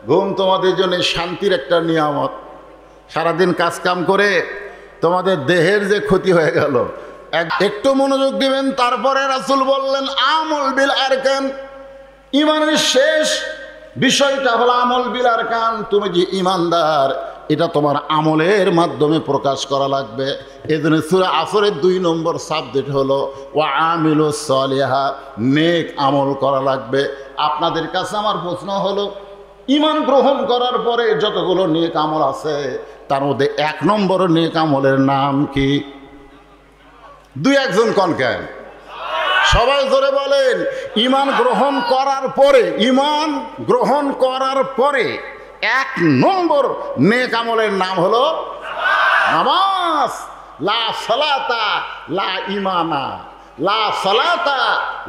ঘুম তোমাদের জন্য শান্তির একটা নিয়ামত। সারাদিন কাজ কাম করে তোমাদের দেহের যে ক্ষতি হয়ে গেল, একটু মনোযোগ দিবেন। তারপরে রাসূল বললেন আমল বিল আরকান, ইমানের শেষ বিষয়টা হলো আমল বিল আরকান। তুমি যে ইমানদার এটা তোমার আমলের মাধ্যমে প্রকাশ করা লাগবে। এই জন্য সূরা আসরের 2 নম্বর সাবজেক্ট হলো ওয়া আমিলুস সালিহা, নেক আমল করা লাগবে। আপনাদের কাছে আমার প্রশ্ন হলো, ইমান গ্রহণ করার পরে যতগুলো নেক আমল আছে তার মধ্যে 1 নম্বর নেক আমলের নাম কি? 2-1 জন কোন কেন? সবাই ধরে বলেন। ইমান গ্রহণ করার পরে, ইমান গ্রহণ করার পরে 1 নম্বর নেক আমলের নাম হলো নামাজ। লা সালাতা লা ইমানা, লা সালাতা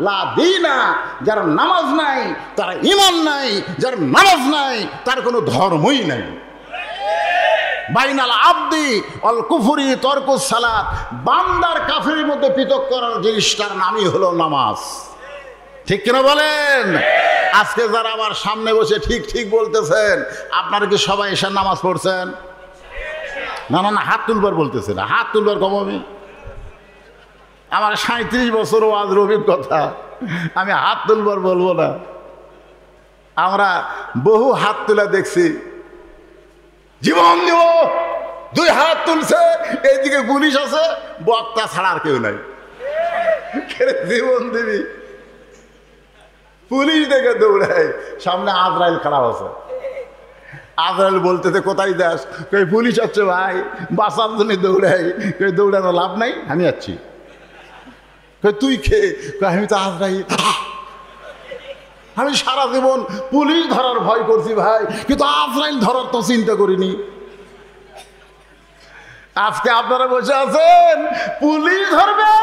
লা দিনা। যার নামাজ নাই তার ইমান নাই, যার নামাজ নাই তার কোনো ধর্মই নাই। বাইনাল আবদি অল কুফরি তরকুস সালাত, বান্দার কাফিরের মধ্যে পৃথক করার জিনিসটার নামই হলো নামাজ। ঠিক কিনা বলেন? আজকে যারা আমার সামনে বসে ঠিক ঠিক বলতেছেন, আপনারা কি সবাই এসে নামাজ পড়ছেন? না না না, হাত তুলবার বলতেছে না, হাত তুলবার কম। আমার 37 বছর ওয়াজের অভিজ্ঞতা, আমি হাত তুলবার বলবো না। আমরা বহু হাত তুলে দেখছি, জীবন দিব 2 হাত তুলছে, এইদিকে পুলিশ আছে, বক্তা ছাড়া আর কেউ নাই। জীবন দিবি, পুলিশ দেখে দৌড়ায়, সামনে আজরাইল খাড়া আছে। আজরাইল বলতেছে কোথায় যাস? কই পুলিশ হচ্ছে ভাই, বাঁচার জন্য দৌড়াই। কই দৌড়ানো লাভ নাই, আমি যাচ্ছি। কই তুই খেয়ে? আমি তো আজরাইল। আমি সারা জীবন পুলিশ ধরার ভয় করছি ভাই, কিন্তু আজরাইল ধরার তো চিন্তা করিনি। আজকে আপনারা বসে আছেন, পুলিশ ধরবে,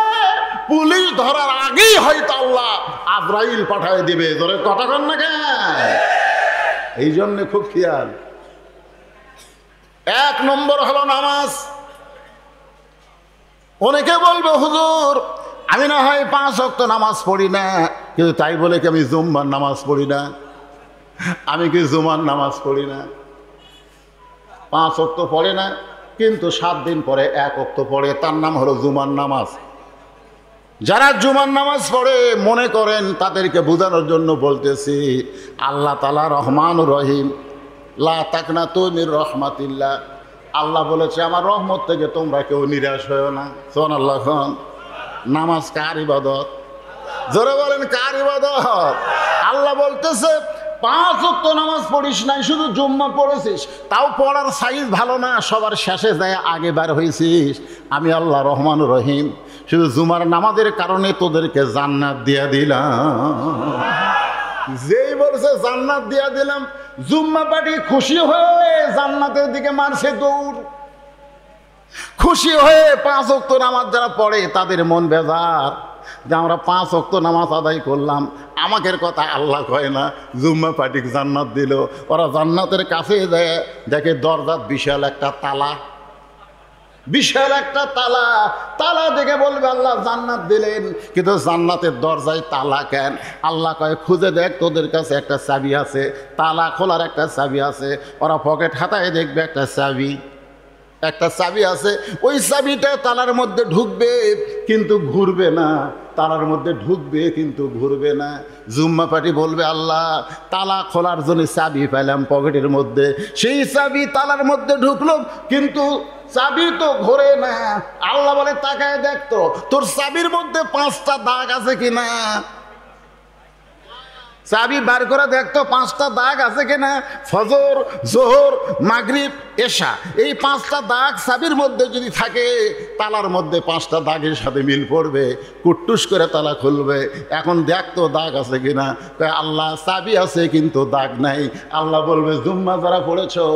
পুলিশ ধরার আগেই হয়তো আল্লাহ আজরাইল পাঠায় দিবে। ধরে কথা কন না কেন? এই জন্য খুব খেয়াল। 1 নম্বর হলো নামাজ। অনেকে বলবে হুজুর আমি না হয় 5 ওয়াক্ত নামাজ পড়ি না, কিন্তু তাই বলে কি আমি জুম্মার নামাজ পড়ি না? আমি কি জুমার নামাজ পড়ি না? 5 ওয়াক্ত পড়ে না, কিন্তু 7 দিন পরে 1 ওয়াক্ত পড়ে, তার নাম হলো জুমার নামাজ। যারা জুমার নামাজ পড়ে মনে করেন তাদেরকে বোঝানোর জন্য বলতেছি, আল্লাহ তাআলা রহমানুর রহিম, লা তাকনাতু মির রাহমাতিল্লাহ। আল্লাহ বলেছে আমার রহমত থেকে তোমরা কেউ নিরাশ হয়েও না। সুবহানাল্লাহ। খান নামাজ কার ইবাদত? জোরে বলেন কার ইবাদত? আল্লাহ বলতেছে 5 ওয়াক্ত নামাজ পড়িস নাই, শুধু জুম্মা পড়েছিস, তাও পড়ার সাইজ ভালো না, সবার শেষে যায় আগে বার হয়েছিস। আমি আল্লাহ রহমানুর রহিম শুধু জুমার নামাজের কারণে তোদেরকে জান্নাত দিয়া দিলাম। যেই বলছে জান্নাত দিয়া দিলাম, জুম্মা পাটি খুশি হয়ে জান্নাতের দিকে মারছে দৌড়। খুশি হয়ে 5 ওয়াক্ত নামাজ যারা পড়ে তাদের মন বেজার যে আমরা 5 ওয়াক্ত নামাজ আদায় করলাম, আমাদের কথা আল্লাহ কয় না, জুম্মা পাটিক জান্নাত দিল। ওরা জান্নাতের কাছে যায়, দেখে দরজার বিশাল একটা তালা, বিশাল একটা তালা। তালা দেখে বলবে আল্লাহ জান্নাত দিলেন, কিন্তু জান্নাতের দরজায় তালা কেন? আল্লাহ কয় খুঁজে দেখ, তোদের কাছে একটা চাবি আছে, তালা খোলার একটা চাবি আছে। ওরা পকেট হাতায় দেখবে একটা চাবি, একটা চাবি আছে, ওই চাবিটা তালার মধ্যে ঢুকবে কিন্তু ঘুরবে না, তালার মধ্যে ঢুকবে কিন্তু ঘুরবে না। জুম্মা পাটি বলবে আল্লাহ তালা খোলার জন্য চাবি পেলাম পকেটের মধ্যে, সেই চাবি তালার মধ্যে ঢুকলো কিন্তু চাবি তো ঘোরে না। আল্লাহ বলে তাকায় দেখতো তোর চাবির মধ্যে 5টা দাগ আছে কিনা, চাবি বার করে দেখতো 5টা দাগ আছে কিনা। ফজর, জোহর, মাগরিব, এশা, এই 5টা দাগ চাবির মধ্যে যদি থাকে, তালার মধ্যে 5টা দাগের সাথে মিল পড়বে, কুট্টুস করে তালা খুলবে। এখন দেখতো দাগ আছে কিনা। আল্লাহ চাবি আছে কিন্তু দাগ নাই। আল্লাহ বলবে জুম্মা যারা পড়েছো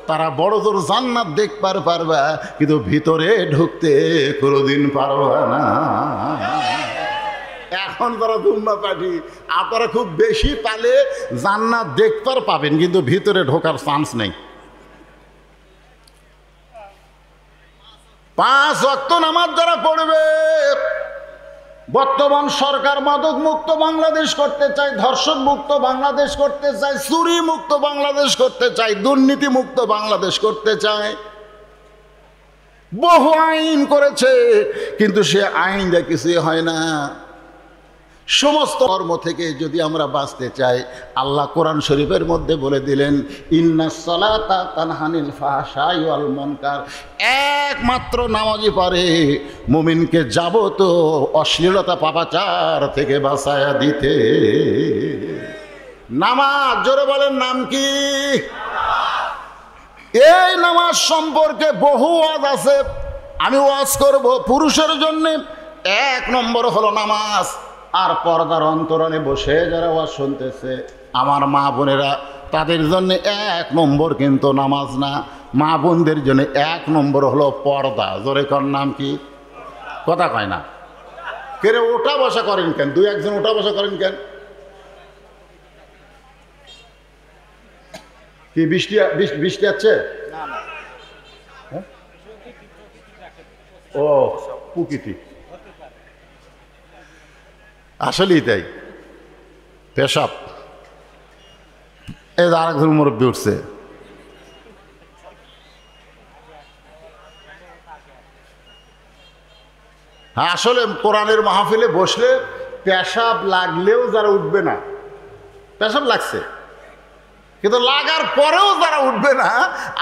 তারা বড় জোর জান্নাত দেখবার পারবা, কিন্তু ভিতরে ঢুকতে কোনোদিন পারবা না। এখন যারা জুম্মা পাঠি আপনারা খুব বেশি পালে জান্নাত দেখবার পাবেন, কিন্তু ভিতরে ঢোকার চান্স নেই। 5 ওয়াক্ত নামাজ যারা পড়বে বর্তমান সরকার মাদক মুক্ত বাংলাদেশ করতে চায়, ধর্ষণ মুক্ত বাংলাদেশ করতে চায়, চুরি মুক্ত বাংলাদেশ করতে চায়, দুর্নীতি মুক্ত বাংলাদেশ করতে চায়। বহু আইন করেছে, কিন্তু সে আইন দিয়ে কিছুই হয় না। সমস্ত কর্ম থেকে যদি আমরা বাঁচতে চাই, আল্লাহ কোরআন শরীফের মধ্যে বলে দিলেন, ইন্নাস সালাতা তানহা আনিল ফাহশাই ওয়াল মুনকার, একমাত্র নামাজই পারে মুমিনকে যাবত অশ্লীলতা পাপাচার থেকে বাঁচায়া দিতে। নামাজ, জোরে বলেন নাম কি? এই নামাজ সম্পর্কে বহু ওয়াজ আছে, আমি ওয়াজ করব। পুরুষের জন্য 1 নম্বর হলো নামাজ। আর পর্দার অন্তরালে বসে যারা ওয়াজ শুনতেছে, আমার মা বোনেরা, তাদের জন্য 1 নম্বর কিন্তু নামাজ না, মা বোনদের জন্য 1 নম্বর হলো পর্দা। জোরে কর নাম কি? কথা কয় না কেরে? ওঠা বসা করেন কেন? 2-1 জন ওঠা বসা করেন কেন? কি বৃষ্টি বৃষ্টি আছে? ও প্রকৃতি, আসলেই তাই। পেশাব, এই আর একজন মুরব্বী উঠছে। হ্যাঁ, আসলে কোরআনের মাহফিলে বসলে পেশাব লাগলেও যারা উঠবে না, পেশাব লাগছে কিন্তু লাগার পরেও যারা উঠবে না,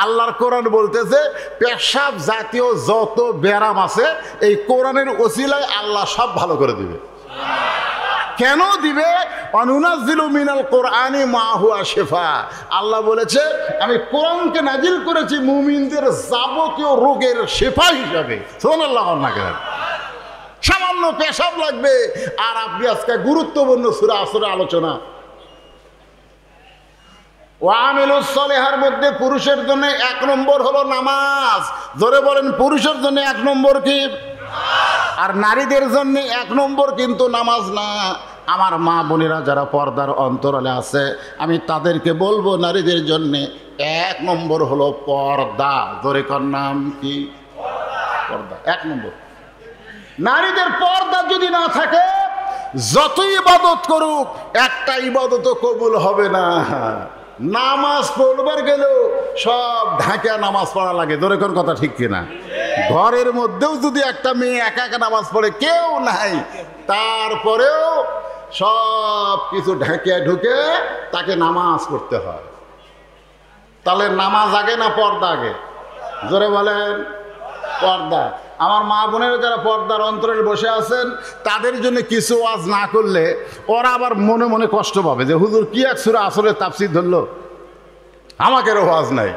আল্লাহর কোরআন বলতেছে পেশাব জাতীয় যত ব্যারাম আছে এই কোরআনের ওসিলায় আল্লাহ সব ভালো করে দিবে। কেন দিবে? অনুনাজ্জিলু মিনাল কোরআনি মা হুয়া শিফা। আল্লাহ বলেছে আমি কোরআনকে নাজিল করেছি মুমিনদের যাবতীয় রোগের শিফা হিসাবে। সুবহানাল্লাহ। না কেন সামান্য পেশাব লাগবে, আর আপনি আজকে গুরুত্বপূর্ণ সূরা আসরের আলোচনা, ওয়ামিলুস সলিহার মধ্যে পুরুষের জন্য 1 নম্বর হলো নামাজ। জোরে বলেন, পুরুষের জন্য 1 নম্বর কি? আর নারীদের জন্য 1 নম্বর কিন্তু নামাজ না। আমার মা বোনেরা যারা পর্দার অন্তরালে আছে, আমি তাদেরকে বলবো নারীদের জন্য 1 নম্বর হলো পর্দা। জোরে কর নাম কি? পর্দা 1 নম্বর। নারীদের পর্দা যদি না থাকে, যত ইবাদত করুক একটা ইবাদতও কবুল হবে না। নামাজ পড়বার গেলেও সব ঢাকা নামাজ পড়া লাগে। জোরে কোন কথা ঠিক কিনা? ঘরের মধ্যেও যদি একটা মেয়ে একা একা নামাজ পড়ে, কেউ নাই, তারপরেও সব কিছু ঢাকে ঢুকে তাকে নামাজ পড়তে হয়। তাহলে নামাজ আগে না পর্দা আগে? জোরে বলেন পর্দা। আমার মা বোনেরা যারা পর্দার অন্তরে বসে আছেন, তাদের জন্য কিছু ওয়াজ না করলে ওরা আবার মনে মনে কষ্ট পাবে যে হুজুর কি এক সূরা আসরের তাফসীর ধরলো, আমাকেরও ওয়াজ নাই।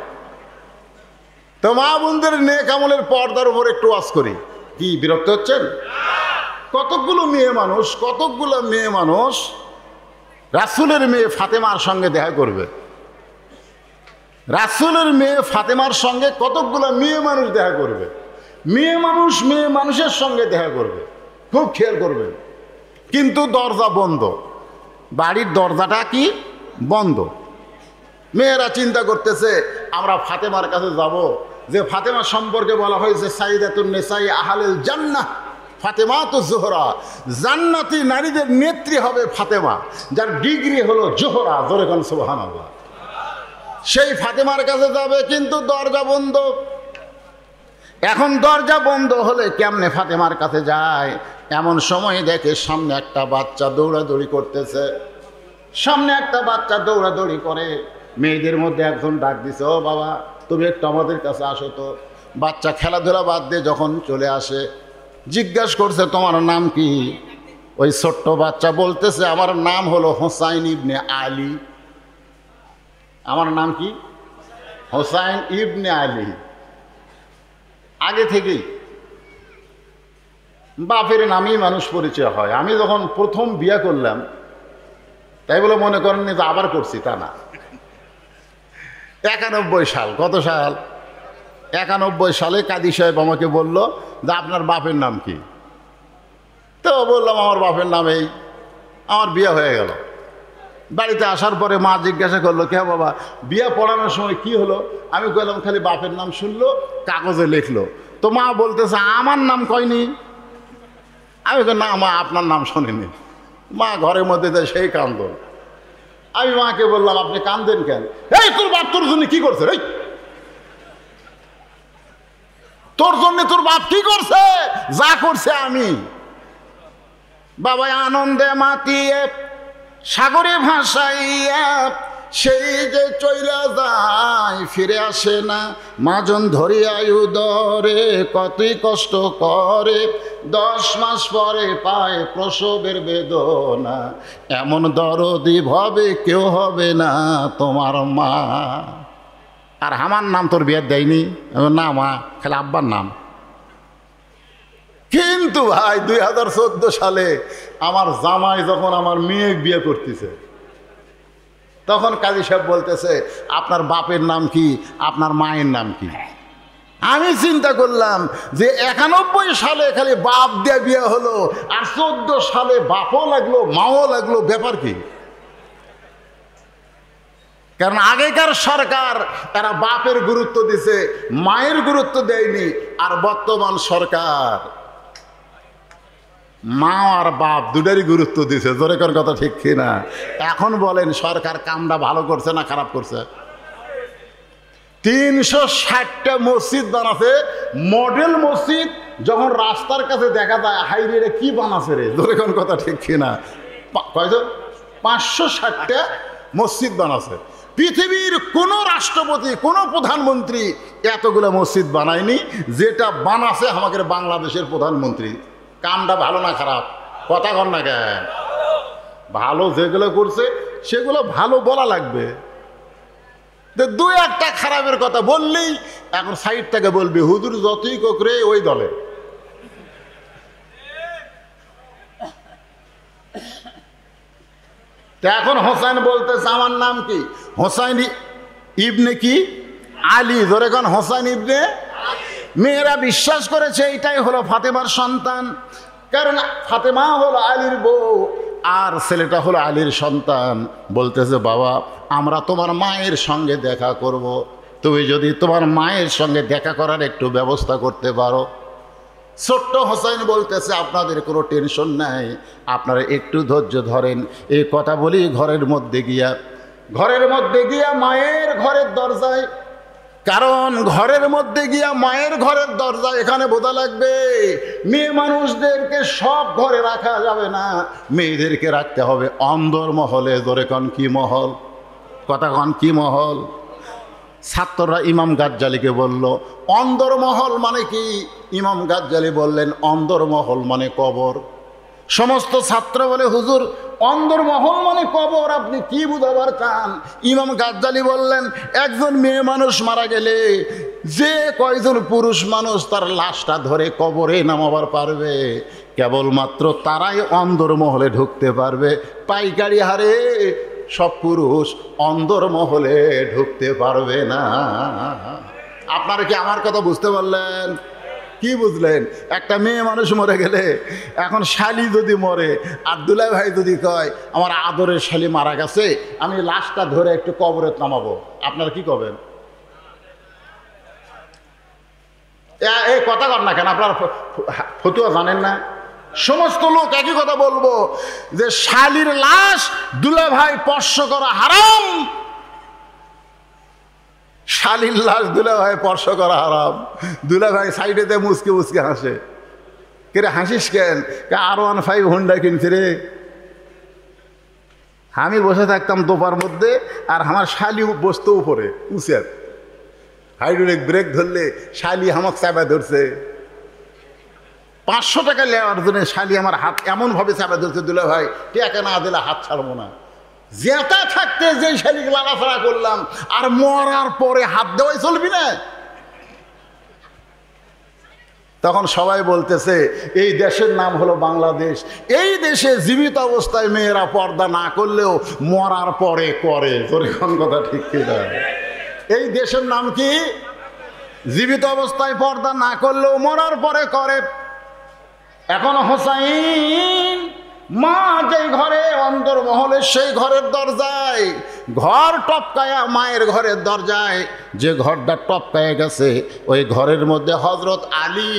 তো মা বোনদের নেক আমলের পর্দার উপর একটু ওয়াজ করি। কি বিরক্ত হচ্ছেন? কতকগুলো মেয়ে মানুষ রাসূলের মেয়ে ফাতেমার সঙ্গে দেখা করবে। রাসূলের মেয়ে ফাতেমার সঙ্গে কতকগুলো মেয়ে মানুষ দেখা করবে। মেয়ে মানুষের সঙ্গে দেখা করবে, খুব খেয়াল করবেন। কিন্তু দরজা বন্ধ, বাড়ির দরজাটা কি বন্ধ। মেয়েরা চিন্তা করতেছে আমরা ফাতেমার কাছে যাব, যে ফাতেমা সম্পর্কে বলা হয়েছে সাইয়্যিদাতুন নিসাই আহলিল জান্নাহ ফাতেমাতুজ জোহরা, জান্নাতি নারীদের নেত্রী হবে ফাতেমা, যার ডিগ্রি হলো জোহরা। জোরে কোন সুবহানাল্লাহ। সেই ফাতেমার কাছে যাবে, কিন্তু দরজা বন্ধ। এখন দরজা বন্ধ হলে কেমনে ফাতেমার কাছে যায়? এমন সময় দেখে সামনে একটা বাচ্চা দৌড়াদৌড়ি করতেছে। সামনে একটা বাচ্চা দৌড়াদৌড়ি করে, মেয়েদের মধ্যে একজন ডাক দিছে, ও বাবা তুমি একটু আমাদের কাছে আসো তো। বাচ্চা খেলাধুলা বাদ দিয়ে যখন চলে আসে, জিজ্ঞাসা করছে তোমার নাম কি? ওই ছোট্ট বাচ্চা বলতেছে আমার নাম হলো হোসাইন ইবনে আলী। আমার নাম কি? হোসাইন ইবনে আলী। আগে থেকেই বাপের নামেই মানুষ পরিচয় হয়। আমি যখন প্রথম বিয়ে করলাম, তাই বলে মনে করেননি যে আবার করছি, তা না। 91 সাল, কত সাল? 91 সালে কাদি সাহেব আমাকে বলল যে আপনার বাপের নাম কি? তো বললাম আমার বাপের নাম এই। আমার বিয়ে হয়ে গেল। বাড়িতে আসার পরে মা জিজ্ঞাসা করলো, কে বাবা বিয়ে পড়ানোর সময় কি হলো? আমি বললাম খালি বাপের নাম শুনলো, কাগজে লিখলো। তো মা বলতেছে আমার নাম কয়নি। আমি তো না মা আপনার নাম শোনেনি। মা ঘরের মধ্যে দেয় সেই কান্দন। আমি মাকে বললাম আপনি কান্দেন কেন? এই তোর বাপ তোর জন্য কি করছে? এই তোর জন্য তোর বাপ কি করছে? যা করছে আমি। বাবা আনন্দে মাতিয়ে সাগরে ভাসাইয়া সেই যে চইলা যায় ফিরে আসে না, মাজন ধরিয়া উদরে কতই কষ্ট করে, 10 মাস পরে পায় প্রসবের বেদনা, এমন দরদি ভাবে কেউ হবে না তোমার মা। আর আমার নাম তোর বিয়ে দেয়নি? না মা, খালি আব্বার নাম। কিন্তু ভাই 2014 সালে আমার জামাই যখন আমার মেয়ে বিয়ে করতেছে, তখন কাজী সাহেব বলতেছে আপনার বাপের নাম কি, আপনার মায়ের নাম কি? আমি চিন্তা করলাম যে 91 সালে খালি বাপ দিয়ে বিয়ে হলো, আর 14 সালে বাপও লাগলো মাও লাগলো, ব্যাপার কি? কারণ আগেকার সরকার তারা বাপের গুরুত্ব দিছে, মায়ের গুরুত্ব দেয়নি। আর বর্তমান সরকার মা আর বাপ দুটারই গুরুত্ব দিছে। জোরে কোন কথা ঠিক কিনা? এখন বলেন সরকার কামটা ভালো করছে না খারাপ করছে? 360টা মসজিদ বানাছে, মডেল মসজিদ। যখন রাস্তার কাছে দেখা যায় হাইরে রে কি বানাছে রে, জোরে কোন কথা ঠিক কিনা? কয়জন? 560টা মসজিদ বানাছে। পৃথিবীর কোনো রাষ্ট্রপতি কোনো প্রধানমন্ত্রী এতগুলো মসজিদ বানায়নি, যেটা বানাছে আমাদের বাংলাদেশের প্রধানমন্ত্রী। কামটা ভালো না খারাপ? কথা কর না কেন? ভালো যেগুলো করছে সেগুলো ভালো বলা লাগবে। দু একটা খারাপের কথা বললেই এখন সাইড থেকে বলবি হুজুর যতই কোকরে ওই দলে। এখন হোসাইন বলতেছে আমার নাম কি? হোসাইন ইবনে কি আলী। ধরে কোন হোসাইন ইবনে। মেয়েরা বিশ্বাস করেছে এইটাই হলো ফাতেমার সন্তান, কারণ ফাতেমা হলো আলীর বউ আর ছেলেটা হলো আলীর সন্তান। বলতেছে বাবা আমরা তোমার মায়ের সঙ্গে দেখা করব, তুমি যদি তোমার মায়ের সঙ্গে দেখা করার একটু ব্যবস্থা করতে পারো। ছোট্ট হোসাইন বলতেছে আপনাদের কোনো টেনশন নাই, আপনারা একটু ধৈর্য ধরেন। এই কথা বলি ঘরের মধ্যে গিয়া মায়ের ঘরের দরজায়, কারণ ঘরের মধ্যে গিয়া মায়ের ঘরের দরজা এখানে বোঝা লাগবে মেয়ে মানুষদেরকে সব ঘরে রাখা যাবে না, মেয়েদেরকে রাখতে হবে অন্দরমহলে। ধরে কন কি মহল? কথা কন কি মহল? ছাত্ররা ইমাম গাজ্জালিকে বলল অন্দরমহল মানে কি? ইমাম গাজ্জালি বললেন অন্দরমহল মানে কবর। সমস্ত ছাত্র বলে হুজুর অন্দরমহল মানে কবর, আপনি কি বুঝাবার চান? ইমাম গাজ্জালি বললেন একজন মেয়ে মানুষ মারা গেলে যে কয়জন পুরুষ মানুষ তার লাশটা ধরে কবরে নামাবার পারবে, কেবলমাত্র তারাই অন্দরমহলে ঢুকতে পারবে। পাইকারি হারে সব পুরুষ অন্দরমহলে ঢুকতে পারবে না। আপনারা কি আমার কথা বুঝতে পারলেন? কি বুঝলেন? একটা মেয়ে মানুষ মরে গেলে এখন শালি যদি মরে আর দুলাই ভাই যদি কয় আমার আদরের শালি মারা গেছে, আমি লাশটা ধরে একটু কবরে নামাবো, আপনারা কি করবেন? এই কথা কর না কেন? আপনারা ফতুয়া জানেন না? সমস্ত লোক একই কথা বলবো যে শালির লাশ দুলাই ভাই স্পর্শ করা হারাম। শালির লাশ দুলা ভাই স্পর্শ করা হারাম। দুলা ভাই সাইডেতে মুসকে মুসকে হাসে। কে রে হাসিস কেন? R15 হোন্ডা কিনছে রে। আমি বসে থাকতাম দোপার মধ্যে আর আমার শালি বসতো উপরে উঁচের, হাইড্রোলিক ব্রেক ধরলে শালি আমাকে চাপা ধরছে। 500 টাকা নেওয়ার জন্য শালি আমার হাত এমনভাবে চাপা ধরছে, দুলা ভাই টাকা না দিলে হাত ছাড়বো না। জেতা থাকতে যে শালিকে লাড়াফাড়া করলাম, আর মরার পরে হাত দেওয়াই চলবি না। তখন সবাই বলতেছে এই দেশের নাম হলো বাংলাদেশ, এই দেশে জীবিত অবস্থায় মেয়েরা পর্দা না করলেও মরার পরে করে। তোর কোন কথা ঠিক কিনা? এই দেশের নাম কি? জীবিত অবস্থায় পর্দা না করলেও মরার পরে করে। এখন হোসাইন মা যে ঘরে অন্দরমহলে সেই ঘরের দরজায় ঘর টপকায়া, মায়ের ঘরের দরজায় যে ঘরটা টপকায়া গেছে ওই ঘরের মধ্যে হজরত আলী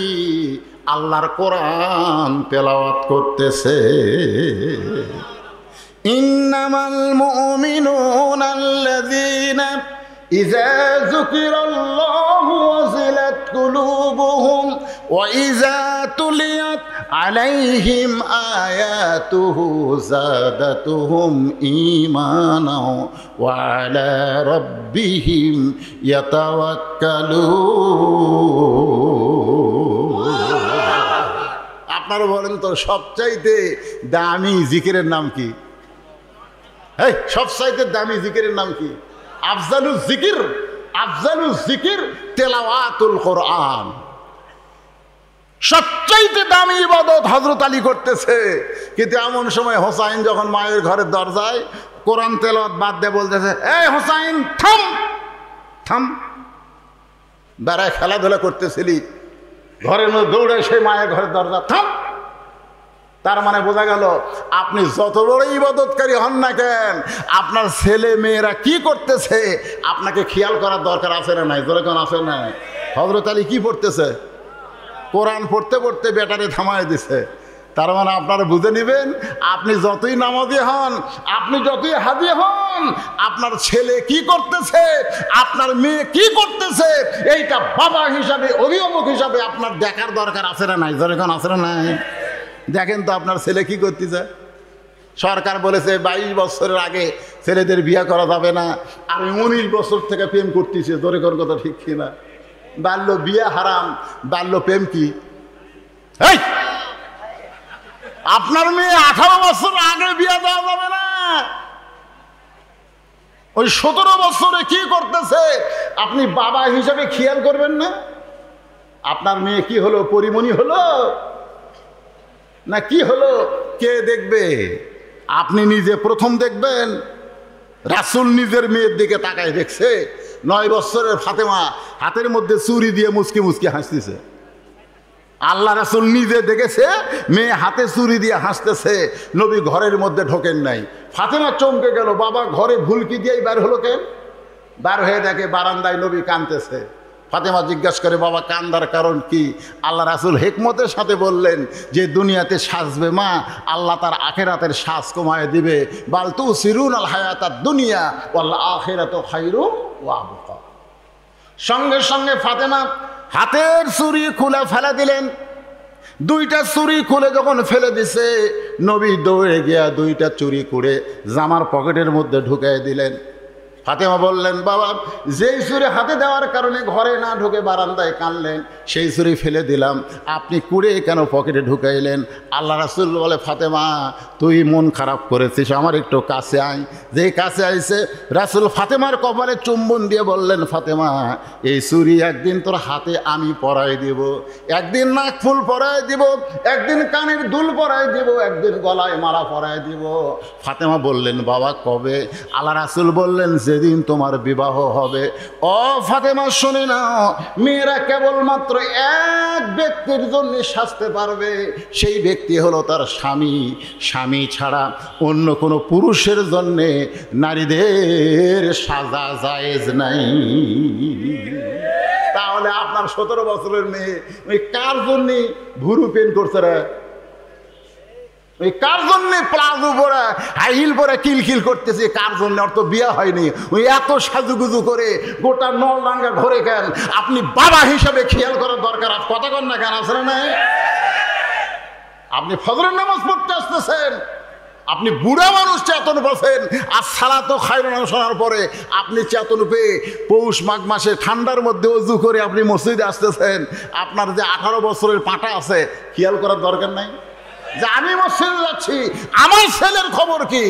আল্লাহর কোরআন তেলাওয়াত করতেছে। ইন্নামাল মুমিনুনা আল্লাযীনা ইযা যুকিরাল্লাহু ওয়াজিলাত কুলুবুহুম ওয়া ইযা তুলিয়াত আলাইহিম আয়াতুহু যাদাতুহুম ঈমানাও ওয়া আলা রাব্বিহিম ইয়াতাওয়াক্কালুন। আপনারা বলেন তো সবচাইতে দামি জিকিরের নাম কি? এই সবচাইতে দামি জিকিরের নাম কি? আফজালুল জিকির তেলাওয়াতুল কোরআন। সবচাইতে দামি ইবাদত হযরত আলী করতেছে। কিন্তু এমন সময় হোসাইন যখন মায়ের ঘরের দরজায় কোরআন তেলাওয়াত বাদ দিয়ে বলতেছে, এই হোসাইন থাম থাম, বেড়ায় খেলাধুলা করতেছিলি, ঘরের মধ্যে দৌড়ে সেই মায়ের ঘরের দরজা থাম। তার মানে বোঝা গেল আপনি যত বড় ইবাদতকারী হন না কেন, আপনার ছেলে মেয়েরা কি করতেছে আপনাকে খেয়াল করার দরকার আছে না নাই? জোরে কোন আছে না? হযরত আলী কি পড়তেছে? কোরআন পড়তে পড়তে বেটারে থামায় দিছে। তার মানে আপনারা বুঝে নেবেন, আপনি যতই নামাজি হন, আপনি যতই হাজি হন, আপনার ছেলে কি করতেছে, আপনার মেয়ে কি করতেছে, এইটা বাবা হিসাবে, অভিভাবক হিসাবে আপনার দেখার দরকার আছে না নাই? জোরে কোন আছে না নাই? দেখেন তো আপনার ছেলে কি করতেছে। সরকার বলেছে 22 বছরের আগে ছেলেদের বিয়ে করা যাবে না, আমি 19 বছর থেকে প্রেম করতেছি। জোরে কোন কথা ঠিক কিনা? বাল্য বিয়ে হারাম, বাল্য প্রেম কি? এই আপনার মেয়ে 18 বছর আগে বিয়ে দেওয়া যাবে না। ওই 17 বছরে কি করতেছে আপনি বাবা হিসাবে খেয়াল করবেন না? আপনার মেয়ে কি হলো? পরিমণি হলো না কি হলো? কে দেখবে? আপনি নিজে প্রথম দেখবেন। রাসূল নিজের মেয়ের দিকে তাকায় দেখছে। 9 বছরের ফাতেমা হাতের মধ্যে চুরি দিয়ে মুচকি মুচকি হাসতেছে। আল্লাহ রাসূল নিজে দেখেছে মেয়ে হাতে চুরি দিয়ে হাসতেছে। নবী ঘরের মধ্যে ঢোকেন নাই। ফাতেমা চমকে গেল, বাবা ঘরে ভুলকি দিয়েই বার হলো কেন? বার হয়ে দেখে বারান্দায় নবী কাঁদতেছে। ফাতেমা জিজ্ঞাসা করে, বাবা কান্দার কারণ কি? আল্লাহ রাসূল হিকমতের সাথে বললেন যে দুনিয়াতে সাজবে মা, আল্লাহ তার আখিরাতের সাজ কমায় দিবে। বাল তুসিরুনাল হায়াতাদ দুনিয়া ওয়াল আখিরাতু খায়রুম ওয়া আবকা। সঙ্গে সঙ্গে ফাতেমা হাতের চুড়ি খুলে ফেলে দিলেন। 2টা চুড়ি খুলে যখন ফেলে দিছে, নবী দৌড়ে গিয়া 2টা চুড়ি করে জামার পকেটের মধ্যে ঢুকিয়ে দিলেন। ফাতেমা বললেন, বাবা যেই চুরি হাতে দেওয়ার কারণে ঘরে না ঢুকে বারান্দায় কানলেন, সেই চুরি ফেলে দিলাম, আপনি কুড়ে কেন পকেটে ঢুকাইলেন? আল্লাহ রাসূল বলে, ফাতেমা তুই মন খারাপ করেছিস, আমার একটু কাছে আয়। যেই কাছে আইছে রাসূল ফাতেমার কপালে চুম্বন দিয়ে বললেন, ফাতেমা এই চুরি একদিন তোর হাতে আমি পরাই দিব, একদিন নাক ফুল পরাই দিব, একদিন কানের দুল পরাই দিব, একদিন গলায় মালা পরাই দিব। ফাতেমা বললেন, বাবা কবে? আল্লাহ রাসূল বললেন, যেদিন তোমার বিবাহ হবে। ও ফাতেমা শুনে নাও, মেয়েরা কেবলমাত্র এক ব্যক্তির জন্য সাজতে পারবে, সেই ব্যক্তি হলো তার স্বামী। স্বামী ছাড়া অন্য কোনো পুরুষের জন্যে নারীদের সাজা জায়েজ নাই। তাহলে আপনার 17 বছরের মেয়ে ওই কার জন্যে ভুরু পেন করছে রে? ওই কার জন্যে প্লাজো পরে হাই হিল পরে কিলকিল করতেছে? কার জন্য? ওর তো বিয়ে হয়নি। ওই এত সাজুগুজু করে গোটা নলডাঙ্গা ঘরে কেন? আপনি বাবা হিসাবে খেয়াল করার দরকার। কথা কন না কেন? আসলে না, আপনি ফজরের নামাজ পড়তে আসতেছেন, আপনি বুড়া মানুষ চেতন বসেন, আর সালাতো খায়রুন শোনার পরে আপনি চেতন পেয়ে পৌষ মাঘ মাসে ঠান্ডার মধ্যে ওযু করে আপনি মসজিদে আসতেছেন। আপনার যে 18 বছরের পাঁটা আছে, খেয়াল করার দরকার নাই যে আমি মসজিদে যাচ্ছি, আমার ছেলের খবর কি?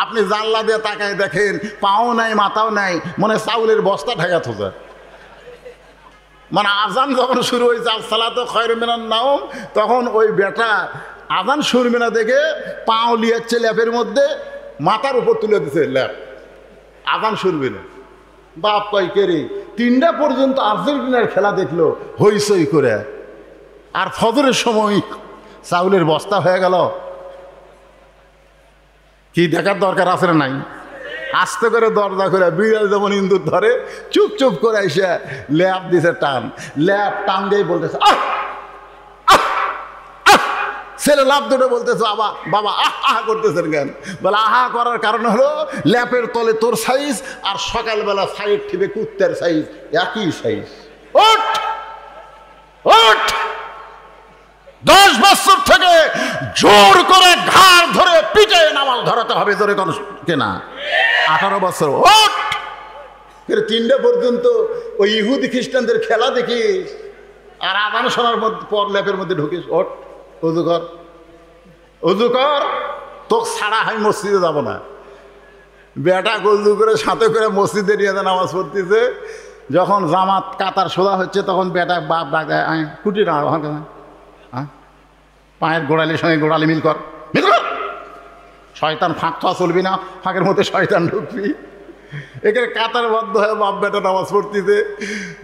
আপনি জানলা দিয়ে তাকায় দেখেন, পাও নাই মাথাও নাই, মনে চাউলের বস্তা ঢাকা থোজা। মানে আজান যখন শুরু হয়েছে আসসালাতু খায়রুম মিনান নাওম, তখন ওই বেটা আজান শুনবে না দেখে পাও লিয়াচ্ছে ল্যাপের মধ্যে, মাথার উপর তুলে দিছে ল্যাপ, আজান শুনবে না। বাপ কয় কে রে? 3টা পর্যন্ত আর্জেন্টিনার খেলা দেখলো হইচই করে, আর ফজরের সময় চাউলের বস্তা হয়ে গেল। কি দেখার দরকার আছে না নাই? আস্তে করে দরজা করে বিড়াল যেমন ইন্দুর ধরে চুপ চুপ করে এসে ল্যাপ দিছে টান, ল্যাপ টান দিয়ে বলতেছে, আহ আহ ছেলে লাভ দুটো বলতেছে বাবা বাবা আহা করতেছেন কেন? বলে আহা করার কারণ হলো ল্যাপের তলে তোর সাইজ আর সকালবেলা সাইড ঠিবে কুত্তের সাইজ একই সাইজ। ওঠ ওঠ, 10 বছর থেকে জোর করে ঘাড় ধরে পিঠে নামাজ ধরাতে হবে ধরে কোন কেনা 18 বছর। ওঠ, 3টে পর্যন্ত ওই ইহুদি খ্রিস্টানদের খেলা দেখিস আর আদান শোনার পর ল্যাপের মধ্যে ঢুকিস। ওঠ, উজু কর, উজু কর, তোকে ছাড়া আমি মসজিদে যাবো না। বেটা উজু করে সাথে করে মসজিদে নিয়ে নামাজ পড়তেছে। যখন জামাত কাতার সোজা হচ্ছে তখন বেটা বাপ ডাকে কুটি না হ্যাঁ, পায়ের গোড়ালির সঙ্গে গোড়ালি মিল কর, মিল কর। শয়তান ফাঁক তো চলবি না, ফাঁকের মধ্যে শয়তান ঢুকবি। এখানে কাতার বদ্ধ হয়ে বাপ বেটা নামাজ পড়তেছে।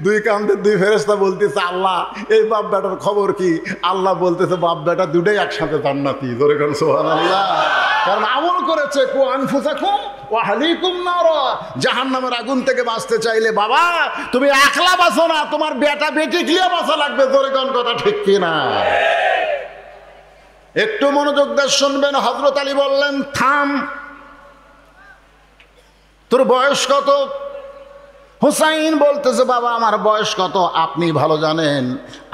2 কান্দে 2 ফেরেশতা বলতেছে আল্লাহ এই বাপ বেটার খবর কি? আল্লাহ বলতেছে বাপ বেটা দুটোই একসাথে জান্নাতি। জোরে কর সুবহানাল্লাহ। কারণ আমল করেছে কু আনফুসাকুম ওয়া আহলিকুম নারা, জাহান্নামের আগুন থেকে বাঁচতে চাইলে বাবা তুমি একলা বাঁচো না, তোমার বেটা বেটি গিয়ে বাঁচা লাগবে। জোরে কোন কথা ঠিক কিনা? একটু মনোযোগ দিয়ে শুনবেন। হযরত আলী বললেন থাম, তোর বয়স কত? হুসাইন বলতেছে বাবা আমার বয়স কত আপনি ভালো জানেন।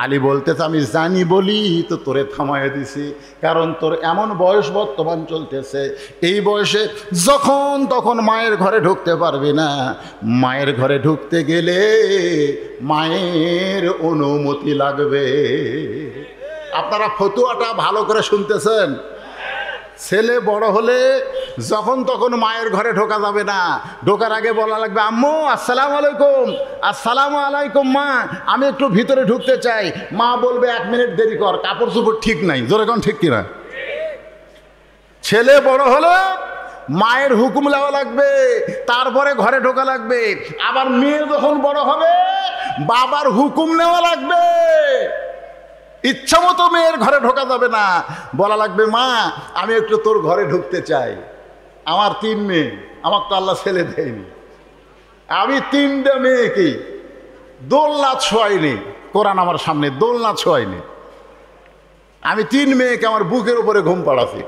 আলী বলতেছে আমি জানি বলি তো তোরে থামাইয়া দিছি, কারণ তোর এমন বয়স বর্তমান চলতেছে, এই বয়সে যখন তখন মায়ের ঘরে ঢুকতে পারবি না। মায়ের ঘরে ঢুকতে গেলে মায়ের অনুমতি লাগবে। আপনারা ফতুয়াটা ভালো করে শুনতেছেন? ছেলে বড় হলে যখন তখন মায়ের ঘরে ঢোকা যাবে না। ঢোকার আগে বলা লাগবে আম্মু আসসালামু আলাইকুম। আসসালামু আলাইকুম মা, আমি একটু ভিতরে ঢুকতে চাই। মা বলবে 1 মিনিট দেরি কর, কাপড় চোপড় ঠিক নাই। জোরে কোন ঠিক কিনা? ছেলে বড় হলে মায়ের হুকুম নেওয়া লাগবে, তারপরে ঘরে ঢোকা লাগবে। আবার মেয়ে যখন বড় হবে বাবার হুকুম নেওয়া লাগবে। ইচ্ছা মতো মেয়ের ঘরে ঢোকা যাবে না, বলা লাগবে মা আমি একটু তোর ঘরে ঢুকতে চাই। আমার 3 মেয়ে, আমার তো আল্লাহ ছেলে দেয়নি। আমি 3টে মেয়েকে দোলনা ছোঁয়াইনি, কোরআন আমার সামনে দোলনা ছোঁয়াইনি। আমি 3 মেয়েকে আমার বুকের উপরে ঘুম পাড়াছি।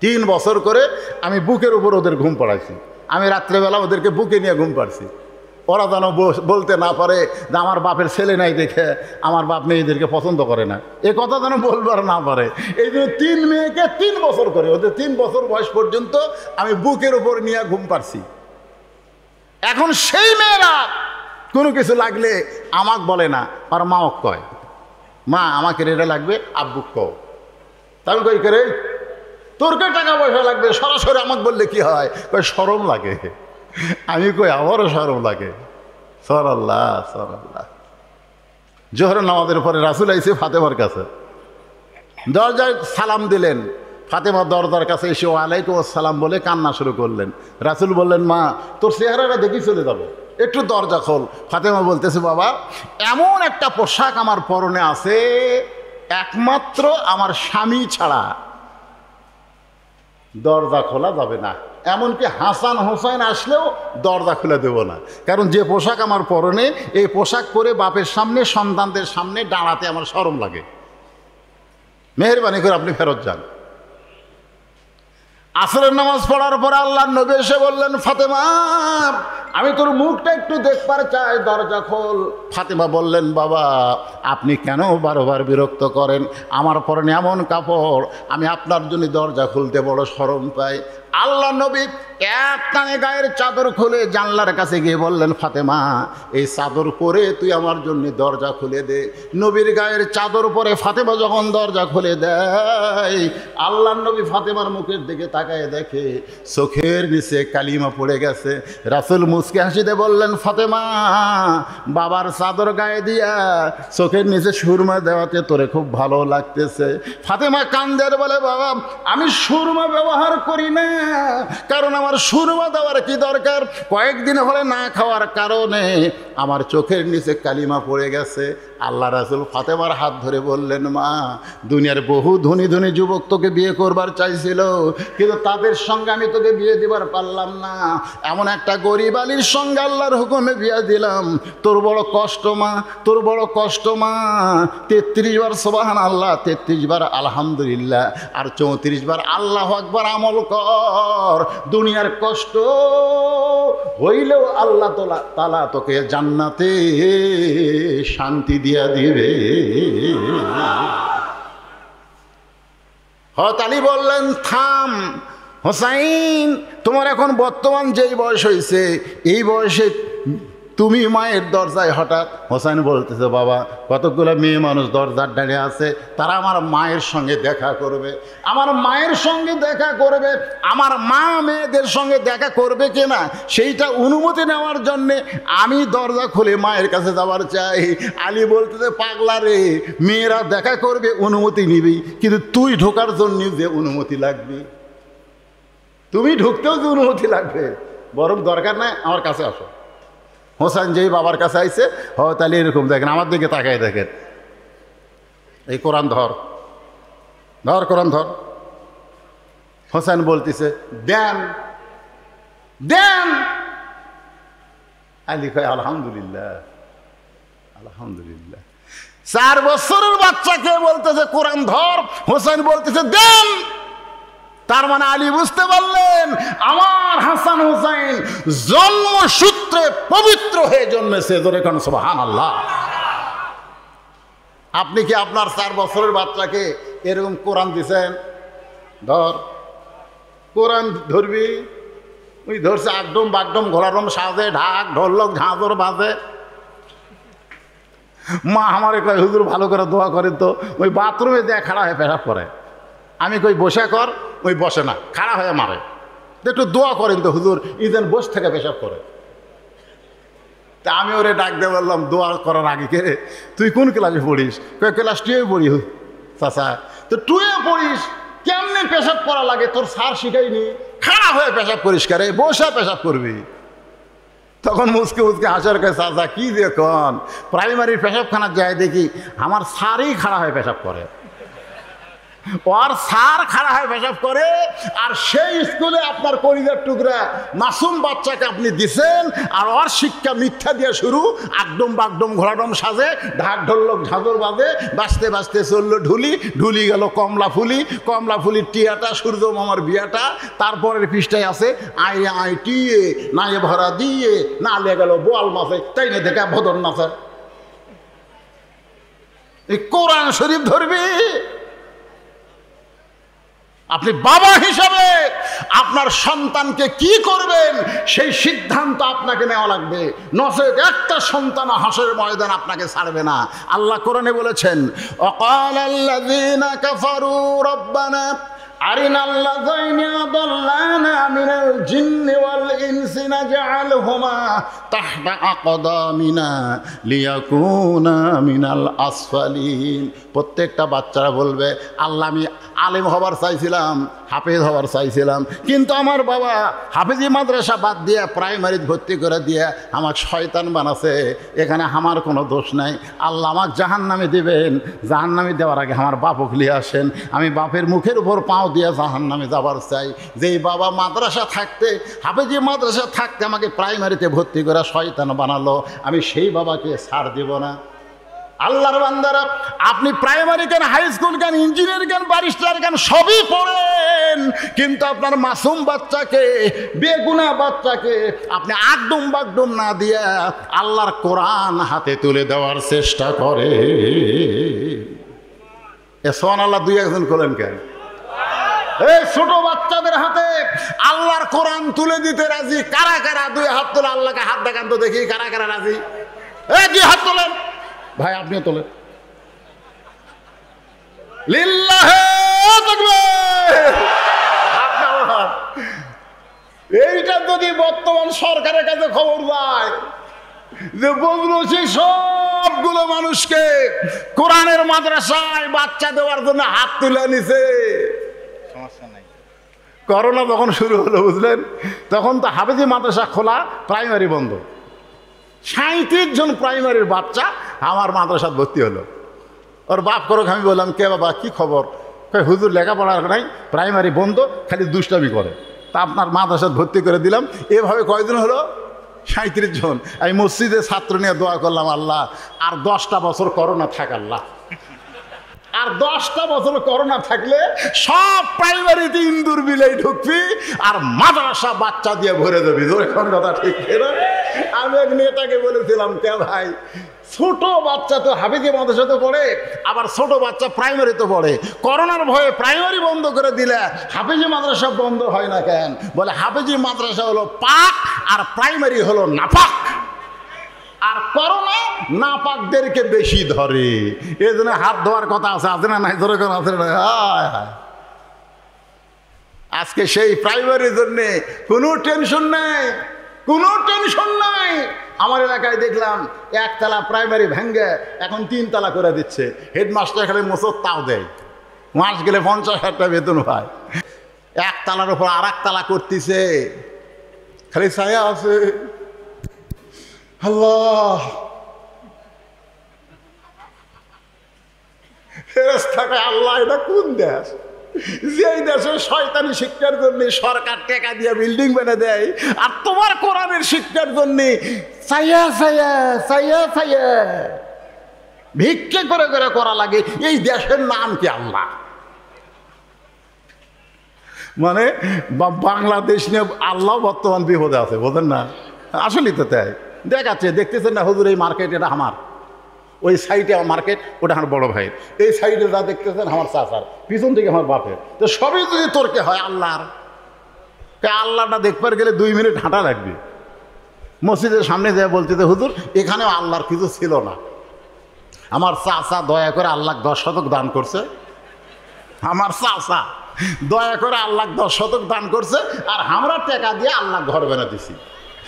3 বছর করে আমি বুকের উপর ওদের ঘুম পাড়াইছি। আমি রাত্রেবেলা ওদেরকে বুকে নিয়ে ঘুম পাড়ছি। ওরা যেন বলতে না পারে যে আমার বাপের ছেলে নাই দেখে আমার বাপ মেয়েদেরকে পছন্দ করে না, এ কথা যেন বলবার না পারে। এই জন্য 3 মেয়েকে 3 বছর করে ওদের 3 বছর বয়স পর্যন্ত আমি বুকের উপর নিয়ে ঘুম পাড়ছি। এখন সেই মেয়েরা কোনো কিছু লাগলে আমাকে বলে না, আর মাও কয় মা আমাকে এটা লাগবে, আব্বু কও। তাই কই করে তোর কে টাকা পয়সা লাগবে, সরাসরি আমাকে বললে কি হয়? কই শরম লাগে। আমি কই আমারও শরম লাগে। সুবহানাল্লাহ সুবহানাল্লাহ। জোহরের নামাজের পরে রাসূল আইছে ফাতেমার কাছে, দরজায় সালাম দিলেন। ফাতেমা দরজার কাছে এসে ওয়ালাইকুম আসসালাম বলে কান্না শুরু করলেন। রাসূল বললেন মা তোর চেহারাটা দেখি চলে যাবে, একটু দরজা খোল। ফাতেমা বলতেছে বাবা এমন একটা পোশাক আমার পরনে আছে একমাত্র আমার স্বামী ছাড়া দরজা খোলা যাবে না। এমনকি হাসান হোসেন আসলেও দরজা খুলে দেব না, কারণ যে পোশাক আমার পরনে এই পোশাক পরে বাপের সামনে সন্তানদের সামনে দাঁড়াতে আমার শরম লাগে। মেহেরবানি করে আপনি ফেরত যান। আসরের নামাজ পড়ার পরে আল্লাহর নবী এসে বললেন ফাতেমা আমি তোর মুখটা একটু দেখবার চাই, দরজা খোল। ফাতেমা বললেন বাবা আপনি কেন বারবার বিরক্ত করেন? আমার পরনে এমন কাপড় আমি আপনার জন্য দরজা খুলতে বড় শরম পাই। আল্লাহ নবী এক টানে গায়ের চাদর খুলে জানলার কাছে গিয়ে বললেন ফাতেমা এই চাদর পরে তুই আমার জন্য দরজা খুলে দে। নবীর গায়ের চাদর পরে ফাতেমা যখন দরজা খুলে দেয় আল্লাহ নবী ফাতেমার মুখের দিকে তাকায় দেখে চোখের নিচে কালিমা পড়ে গেছে। রাসূল মুচকে হাসিতে বললেন ফাতেমা বাবার চাদর গায়ে দিয়া চোখের নিচে সুরমা দেওয়াতে তোরে খুব ভালো লাগতেছে। ফাতেমা কান্দের বলে বাবা আমি সুরমা ব্যবহার করি না, কারণ আমার সুরমা দেওয়ার কি দরকার? কয়েকদিন হলে না খাওয়ার কারণে আমার চোখের নিচে কালিমা পড়ে গেছে। আল্লাহ রাসূল ফাতেমার হাত ধরে বললেন, মা, দুনিয়ার বহু ধনী ধনী যুবক তোকে বিয়ে করবার চাইছিল, কিন্তু তাদের সঙ্গে আমি তোকে বিয়ে দিবার পারলাম না। এমন একটা গরিব আলীর সঙ্গে আল্লাহর হুকুমে বিয়ে দিলাম। তোর বড় কষ্ট মা, তোর বড় কষ্ট মা। 33 বার সুবহানাল্লাহ, 33 বার আলহামদুলিল্লাহ, আর 34 বার আল্লাহু আকবার আমল কর। দুনিয়ার কষ্ট হইলেও আল্লাহ তাআলা তোকে জান্নাতে শান্তি দিয়া দিবে। হযরত আলী বললেন, থাম হোসাইন, তোমার এখন বর্তমান যেই বয়স হয়েছে, এই বয়সে তুমি মায়ের দরজায় হঠাৎ। হোসাইন বলতেছে, বাবা, কতগুলো মেয়ে মানুষ দরজার দাঁড়িয়ে আছে, তারা আমার মায়ের সঙ্গে দেখা করবে, আমার মায়ের সঙ্গে দেখা করবে। আমার মা মেয়েদের সঙ্গে দেখা করবে কিনা সেইটা অনুমতি নেওয়ার জন্যে আমি দরজা খুলে মায়ের কাছে যাবার চাই। আলী বলতেছে, পাগলা রে, মেয়েরা দেখা করবে, অনুমতি নিবি, কিন্তু তুই ঢোকার জন্য যে অনুমতি লাগবে, তুমি ঢুকতেও যে অনুমতি লাগবে, বরং দরকার নাই, আমার কাছে আসো। হোসেন যেই বাবার কাছে আইছে, তাহলে এরকম দেখেন, আমার দিকে তাকাই দেখেন, এই কোরআন ধর, ধর কোরআন ধর। হোসেন বলতেছে, দেন দেন। আলী কয়, আলহামদুলিল্লাহ আলহামদুলিল্লাহ। 4 বছরের বাচ্চাকে বলতেছে কোরআন ধর, হোসেন বলতেছে দেন। তার মানে আলী বুঝতে পারলেন, আমার হাসান হুসাইন জন্মসূত্রে পবিত্র হয়ে জন্মেছে। ধরে কোন সুবহানাল্লাহ। আপনি কি আপনার 4 বছরের বাচ্চাকে এরকম কোরআন দিছেন? ধর কোরআন ধরবি, ওই ধরছে একদম বাগডম ঘোড়ারম সাজে, ঢাক ঢোলক ঝাঁঝর বাজে। মা আমারে কয়, হুজুর ভালো করে দোয়া করেন তো, ওই বাথরুমে দেয়া খাড়া হয়ে পেশাব করে। আমি কই বসে কর, ওই বসে না, খাড়া হয়ে মারে। একটু দোয়া করেন তো হুজুর, ইদেন বসে থেকে পেশাব করে। তা আমি ওরে ডাক দিয়ে বললাম, দোয়া করার আগে কে রে, তুই কোন ক্লাসে পড়িস? কয় ক্লাস 2-এ পড়ি চাচা। তো 2-এ পড়িস, কেমনে পেশাব করা লাগে তোর স্যার শিখাইনি? খাড়া হয়ে পেশাব করিস কারে, বসে পেশাব করবি। তখন মুসকে মুসকে হাসার কাছে, চাচা কি দেখুন, প্রাইমারির পেশাবখানা যায় দেখি আমার স্যারই খাড়া হয়ে পেশাব করে, ওর স্যার খাড়া হয়ে পেশাব করে। আর সেই স্কুলে আপনার কলিজার টুকরা মাসুম বাচ্চাকে আপনি দিছেন, আর ওর শিক্ষা মিথ্যা দিয়ে শুরু, একদম বাগডম ঘোড়াডম সাজে, ঢাক ঢোলক ঝাঁঝর বাজে, বাঁচতে বাঁচতে চললো ঢুলি, ঢুলি গেল কমলা ফুলি, কমলা ফুলির টিয়াটা, সূর্য মামার বিয়াটা। তারপরের পৃষ্ঠায় আছে আইয়ে আই টিয়ে, নায়ে ভরা দিয়ে, না লে গেল বোয়াল মাছে, তাই না দেখা ভদর নাচে। এই কোরআন শরীফ ধরবি। আপনি বাবা হিসাবে আপনার সন্তানকে কি করবেন সেই সিদ্ধান্ত আপনাকে নেওয়া লাগবে, নচেত একটা সন্তান হাসরের ময়দান আপনাকে ছাড়বে না। আল্লাহ কোরআনে বলেছেন, ওয়াকালাল্লাযীনা কাফারু রাব্বানা আরিনাল্লাযীনা আদাল্লানা মিনাল জিন্নি ওয়াল ইনসি নাজআলহুমা তাহতা আকদামিনা লিয়াকুনা মিনাল আসফালিন। প্রত্যেকটা বাচ্চারা বলবে, আল্লাহ আমি আলেম হবার চাইছিলাম, হাফেজ হবার চাইছিলাম, কিন্তু আমার বাবা হাফেজি মাদ্রাসা বাদ দিয়ে প্রাইমারিতে ভর্তি করে দিয়ে আমাকে শয়তান বানাছে, এখানে আমার কোনো দোষ নাই। আল্লাহ আমাকে জাহান্নামে দিবেন, জাহান্নামে দেওয়ার আগে আমার বাপকে নিয়ে আসেন, আমি বাপের মুখের উপর পাও দিয়ে জাহান্নামে যাবার চাই। যেই বাবা মাদ্রাসা থাকতে, হাফেজি মাদ্রাসা থাকতে আমাকে প্রাইমারিতে ভর্তি করে শয়তান বানালো, আমি সেই বাবাকে ছাড় দেব না। আল্লাহর বান্দারা, আপনি প্রাইমারি কেন, হাই স্কুল কেন, ইঞ্জিনিয়ার কেন, ব্যারিস্টার কেন, সবই পড়েন, কিন্তু আপনার মাসুম বাচ্চাকে, বেগুনা বাচ্চাকে আপনি একদম বাগডম না দিয়া আল্লাহর কোরআন হাতে তুলে দেওয়ার চেষ্টা করে। সুবহানাল্লাহ, 2-1 করলেন কেন? এই ছোট বাচ্চাদের হাতে আল্লাহর কোরআন তুলে দিতে রাজি কারা কারা? 2 হাত তোলে, আল্লাহকে হাত দেখান তো দেখি কারা কারা রাজি। এই 2 হাত তোলেন ভাই, আপনিও তোলেন। লিল্লাহে তাকবীর। এইটা যদি বর্তমান সরকারের কাছে খবর যায় যে বজলুসি সবগুলো মানুষকে কোরআনের মাদ্রাসায় বাচ্চা দেওয়ার জন্য হাত তুলে নিছে, সমস্যা নাই। করোনা যখন শুরু হলো বুঝলেন, তখন তো হাফেজি মাদ্রাসা খোলা, প্রাইমারি বন্ধ, 37 জন প্রাইমারির বাচ্চা আমার মাদ্রাসাত ভর্তি হলো। ওর বাপ করুক, আমি বললাম কে বাবা কি খবর? হুজুর লেখাপড়ার নাই, প্রাইমারি বন্ধ, খালি দুষ্টামি করে, তা আপনার মাদ্রাসাত ভর্তি করে দিলাম। এভাবে কয়দিন হলো? 37 জন। আমি মসজিদে ছাত্র নিয়ে দোয়া করলাম, আল্লাহ আর 10টা বছর করোনা থাক, আল্লাহ আর 10টা বছর করোনা থাকলে সব প্রাইমারিতে ইন্দুর বিলেই ঢুকবি আর মাদ্রাসা বাচ্চা দিয়ে ভরে দেবি। এখন কথা ঠিক না? আমি এক নেতাকে বলেছিলাম, কে ভাই ছোট বাচ্চা তো হাফেজি মাদ্রাসাতে পড়ে, আবার ছোট বাচ্চা প্রাইমারিতে পড়ে, করোনার ভয়ে প্রাইমারি বন্ধ করে দিলে হাফেজি মাদ্রাসা বন্ধ হয় না কেন? বলে হাফেজি মাদ্রাসা হলো পাক আর প্রাইমারি হলো নাপাক, আর করোনা নাপাকদেরকে বেশি ধরে, এই জন্য হাত ধোয়ার কথা আছে না? নাই ধরে আছে না? আজকে সেই প্রাইমারির জন্য কোনো টেনশন নেই, কোনো টেনশন নাই। আমার এলাকায় দেখলাম একতলা প্রাইমারি ভেঙ্গে এখন 3 তলা করে দিচ্ছে। হেডমাস্টার খালি মোচর তাও দেয়, মাস গেলে 50,000 টাকা বেতন পায়। একতলার উপর আর একতলা করতেছে, খালি ছায়া আছে। আল্লাহ, ফেরেশতাকে আল্লাহ এটা কোন দেশ? যেই দেশে শয়তানি শিক্ষার জন্য সরকার টাকা দিয়ে বিল্ডিং বানিয়ে দেয়, আর তোমার কোরআনের শিক্ষার জন্য ছায়া ছায়া ছায়া ছায়া ভিক্ষে করে করে করা লাগে। এই দেশের নাম কি? আল্লাহ। মানে বাংলাদেশ নিয়ে আল্লাহ বর্তমান বিপদে আছে, বোঝেন না? আসলেই তো তাই দেখাচ্ছে, দেখতেছেন না হুজুর এই মার্কেট এটা আমার, ওই সাইডে আমার মার্কেট, ওটা আমার বড় ভাইয়ের, এই সাইডে যা দেখতেছেন আমার চাচার, পিছন থেকে আমার বাপের। তো সবই যদি তর্কে হয় আল্লাহর, আল্লাহটা দেখবার গেলে 2 মিনিট হাঁটা লাগবে। মসজিদের সামনে যায় বলতে হুজুর এখানেও আল্লাহর কিছু ছিল না। আমার চাচা দয়া করে আল্লাহ 10 শতক দান করছে, আমার চাচা দয়া করে আল্লাহ 10 শতক দান করছে, আর আমরা টাকা দিয়ে আল্লাহ ঘর বানা দিছি।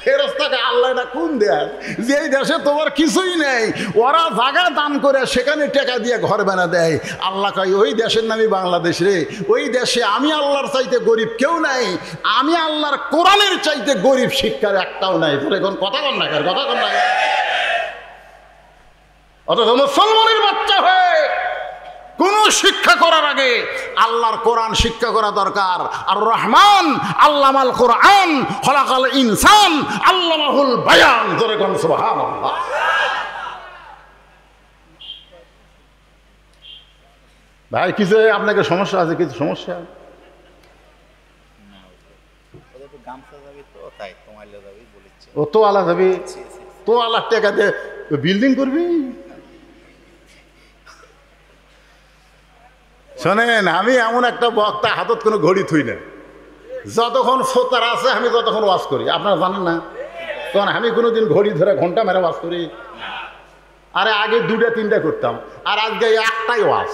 ফেরেশতাকে আল্লাহ এটা কোন দেশ? যে দেশে তোমার কিছুই নেই, ওরা জায়গা দান করে সেখানে টাকা দিয়ে ঘর বানা দেয়। আল্লাহ কয় ওই দেশের নামই বাংলাদেশ রে, ওই দেশে আমি আল্লাহর চাইতে গরিব কেউ নাই, আমি আল্লাহর কোরআনের চাইতে গরিব শিক্ষার একটাও নাই। এখন কথা কন না, কথা কন না। অথচ মুসলমানের বাচ্চা হয়ে কোন শিক্ষা করার আগে আল্লাহর কোরআন শিক্ষা করা দরকার। আর রহমান আল্লামাল কোরআন খলাকাল ইনসান আল্লামাহুল বায়ান। জোরে কোন সুবহানাল্লাহ। ভাই কিছু আপনাকে সমস্যা আছে? কিছু সমস্যা? ও তো আলা যাবি, তো আলার টাকা দিয়ে বিল্ডিং করবি? শোনেন, আমি এমন একটা বক্তা, হাতত কোনো ঘড়ি থুই না, যতক্ষণ শ্রোতার আছে আমি ততক্ষণ ওয়াজ করি। আপনারা জানেন না? তখন আমি কোনোদিন ঘড়ি ধরে ঘন্টা মেরে ওয়াজ করি? আরে আগে 2টা 3টা করতাম, আর আজকে একটাই ওয়াজ।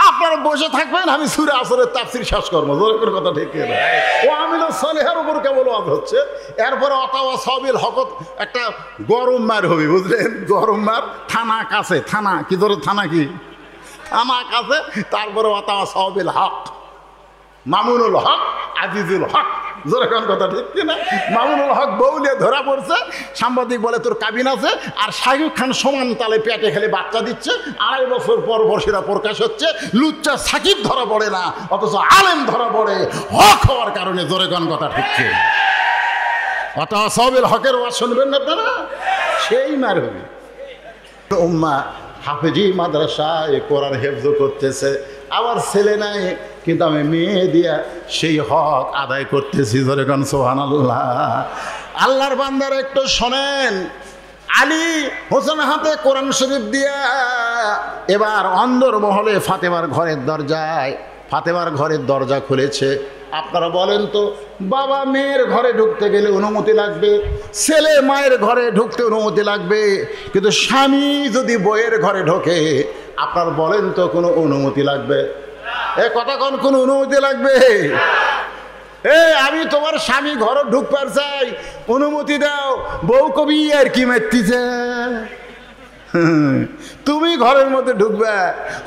আপনারা বসে থাকবেন, আমি সূরা আসরের তাফসীর শেষ করবো। জোরের কথা ঠিক না? ও আমিল সালেহার উপর কেবল ওয়াজ হচ্ছে, এরপরে অতাওয়া সাবিল হকত একটা গরম মার হবে, বুঝলেন? গরম মার, থানা কাছে, থানা কি ধরে, থানা কি আমার কাছে, তারপরে অতাওয়া সাবিল হক, মামুনুল হক, আজিজুল হক। যেরকম কথা ঠিক কিনা? মামুনুল হক বউলে ধরা পড়ছে, সাংবাদিক বলে তোর কাবিন আছে, আর শাহরুখ খান সমান তালে পেটে খেলে বাচ্চা দিচ্ছে, 2.5 বছর পর সেটা প্রকাশ হচ্ছে। লুচ্চা সাকিব ধরা পড়ে না, অথচ আলেম ধরা পড়ে হক হওয়ার কারণে। যেরকম কথা ঠিক কিনা? অতাওয়া সাবিল হকের ওয়াজ শুনবেন না আপনারা? সেই মার হবে। উম্মা হাফেজি মাদ্রাসায় কোরআন হেফজ করতেছে, আবার ছেলে নাই, কিন্তু আমি মেয়ে দিয়া সেই হক আদায় করতেছি। ধরে গান সুবহানাল্লাহ। আল্লাহর বান্দারা একটু শোনেন, আলী হোসেন হাতে কোরআন শরীফ দিয়া এবার অন্দর মহলে ফাতেমার ঘরের দরজা খুলেছে। আপনারা বলেন তো, বাবা মেয়ের ঘরে ঢুকতে গেলে অনুমতি লাগবে, ছেলে মায়ের ঘরে ঢুকতে অনুমতি লাগবে, কিন্তু স্বামী যদি বইয়ের ঘরে ঢোকে, আপনারা বলেন তো কোনো অনুমতি লাগবে? এ কথা কোন অনুমতি লাগবে? আমি তোমার স্বামী ঘরে ঢুকবার চাই, অনুমতি দাও। বউ কবি আর কি মারতিছে, তুমি ঘরের মধ্যে ঢুকবে,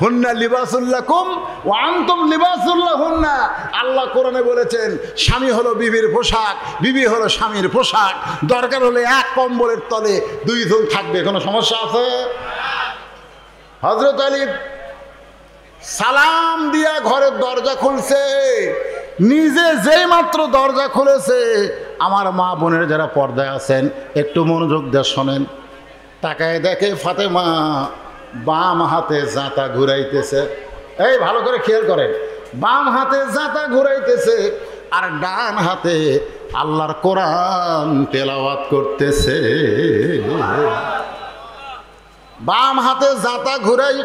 হুন্না লিবাসুল্লাকুম ওয়া আনতুম লিবাসুল্লাহুন্না। আল্লাহ কোরআনে বলেছেন স্বামী হলো বিবির পোশাক, বিবি হলো স্বামীর পোশাক। দরকার হলে এক কম্বলের তলে দুইজন থাকবে, কোনো সমস্যা আছে? হযরত আলী সালাম দিয়া ঘরের দরজা খুলছে, নিজে যেই মাত্র দরজা খুলেছে, আমার মা বোনের যারা পর্দায় আছেন একটু মনোযোগ দিয়ে শোনেন। তাকায় দেখে ফাতেমা বাম হাতে জাঁতা ঘুরাইতেছে। এই ভালো করে খেয়াল করেন, বাম হাতে জাঁতা ঘুরাইতেছে আর ডান হাতে আল্লাহর কোরআন তেলাওয়াত করতেছে। বাম হাতে জাঁতা ঘুরাই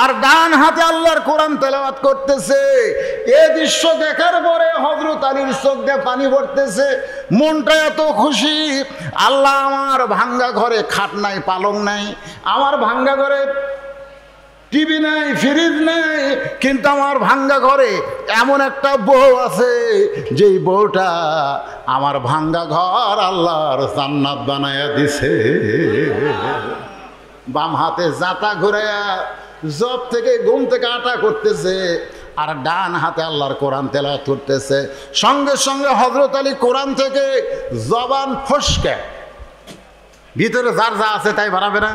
আর ডান হাতে আল্লাহর কোরআন তেলাওয়াত করতেছে। এই দৃশ্য দেখার পরে হযরত আলীর চোখ দিয়ে পানি পড়তেছে, মনটা এত খুশি। আল্লাহ, আমার ভাঙ্গা ঘরে খাট নাই, পালং নাই, আমার ভাঙ্গা ঘরে টিভি নাই, ফ্রিজ নাই, কিন্তু আমার ভাঙ্গা ঘরে এমন একটা বউ আছে যেই বউটা আমার ভাঙ্গা ঘর আল্লাহর জান্নাত বানায়া দিছে। বাম হাতে জাঁতা ঘুরাইয়া জব থেকে ঘুম থেকে আটা করতেছে আর ডান হাতে আল্লাহর কোরআন তেলাওয়াত করতেছে। সঙ্গে সঙ্গে হযরত আলী কোরআন থেকে জবান ফসকে, ভিতরে যার যা আছে তাই বাড়াবে না,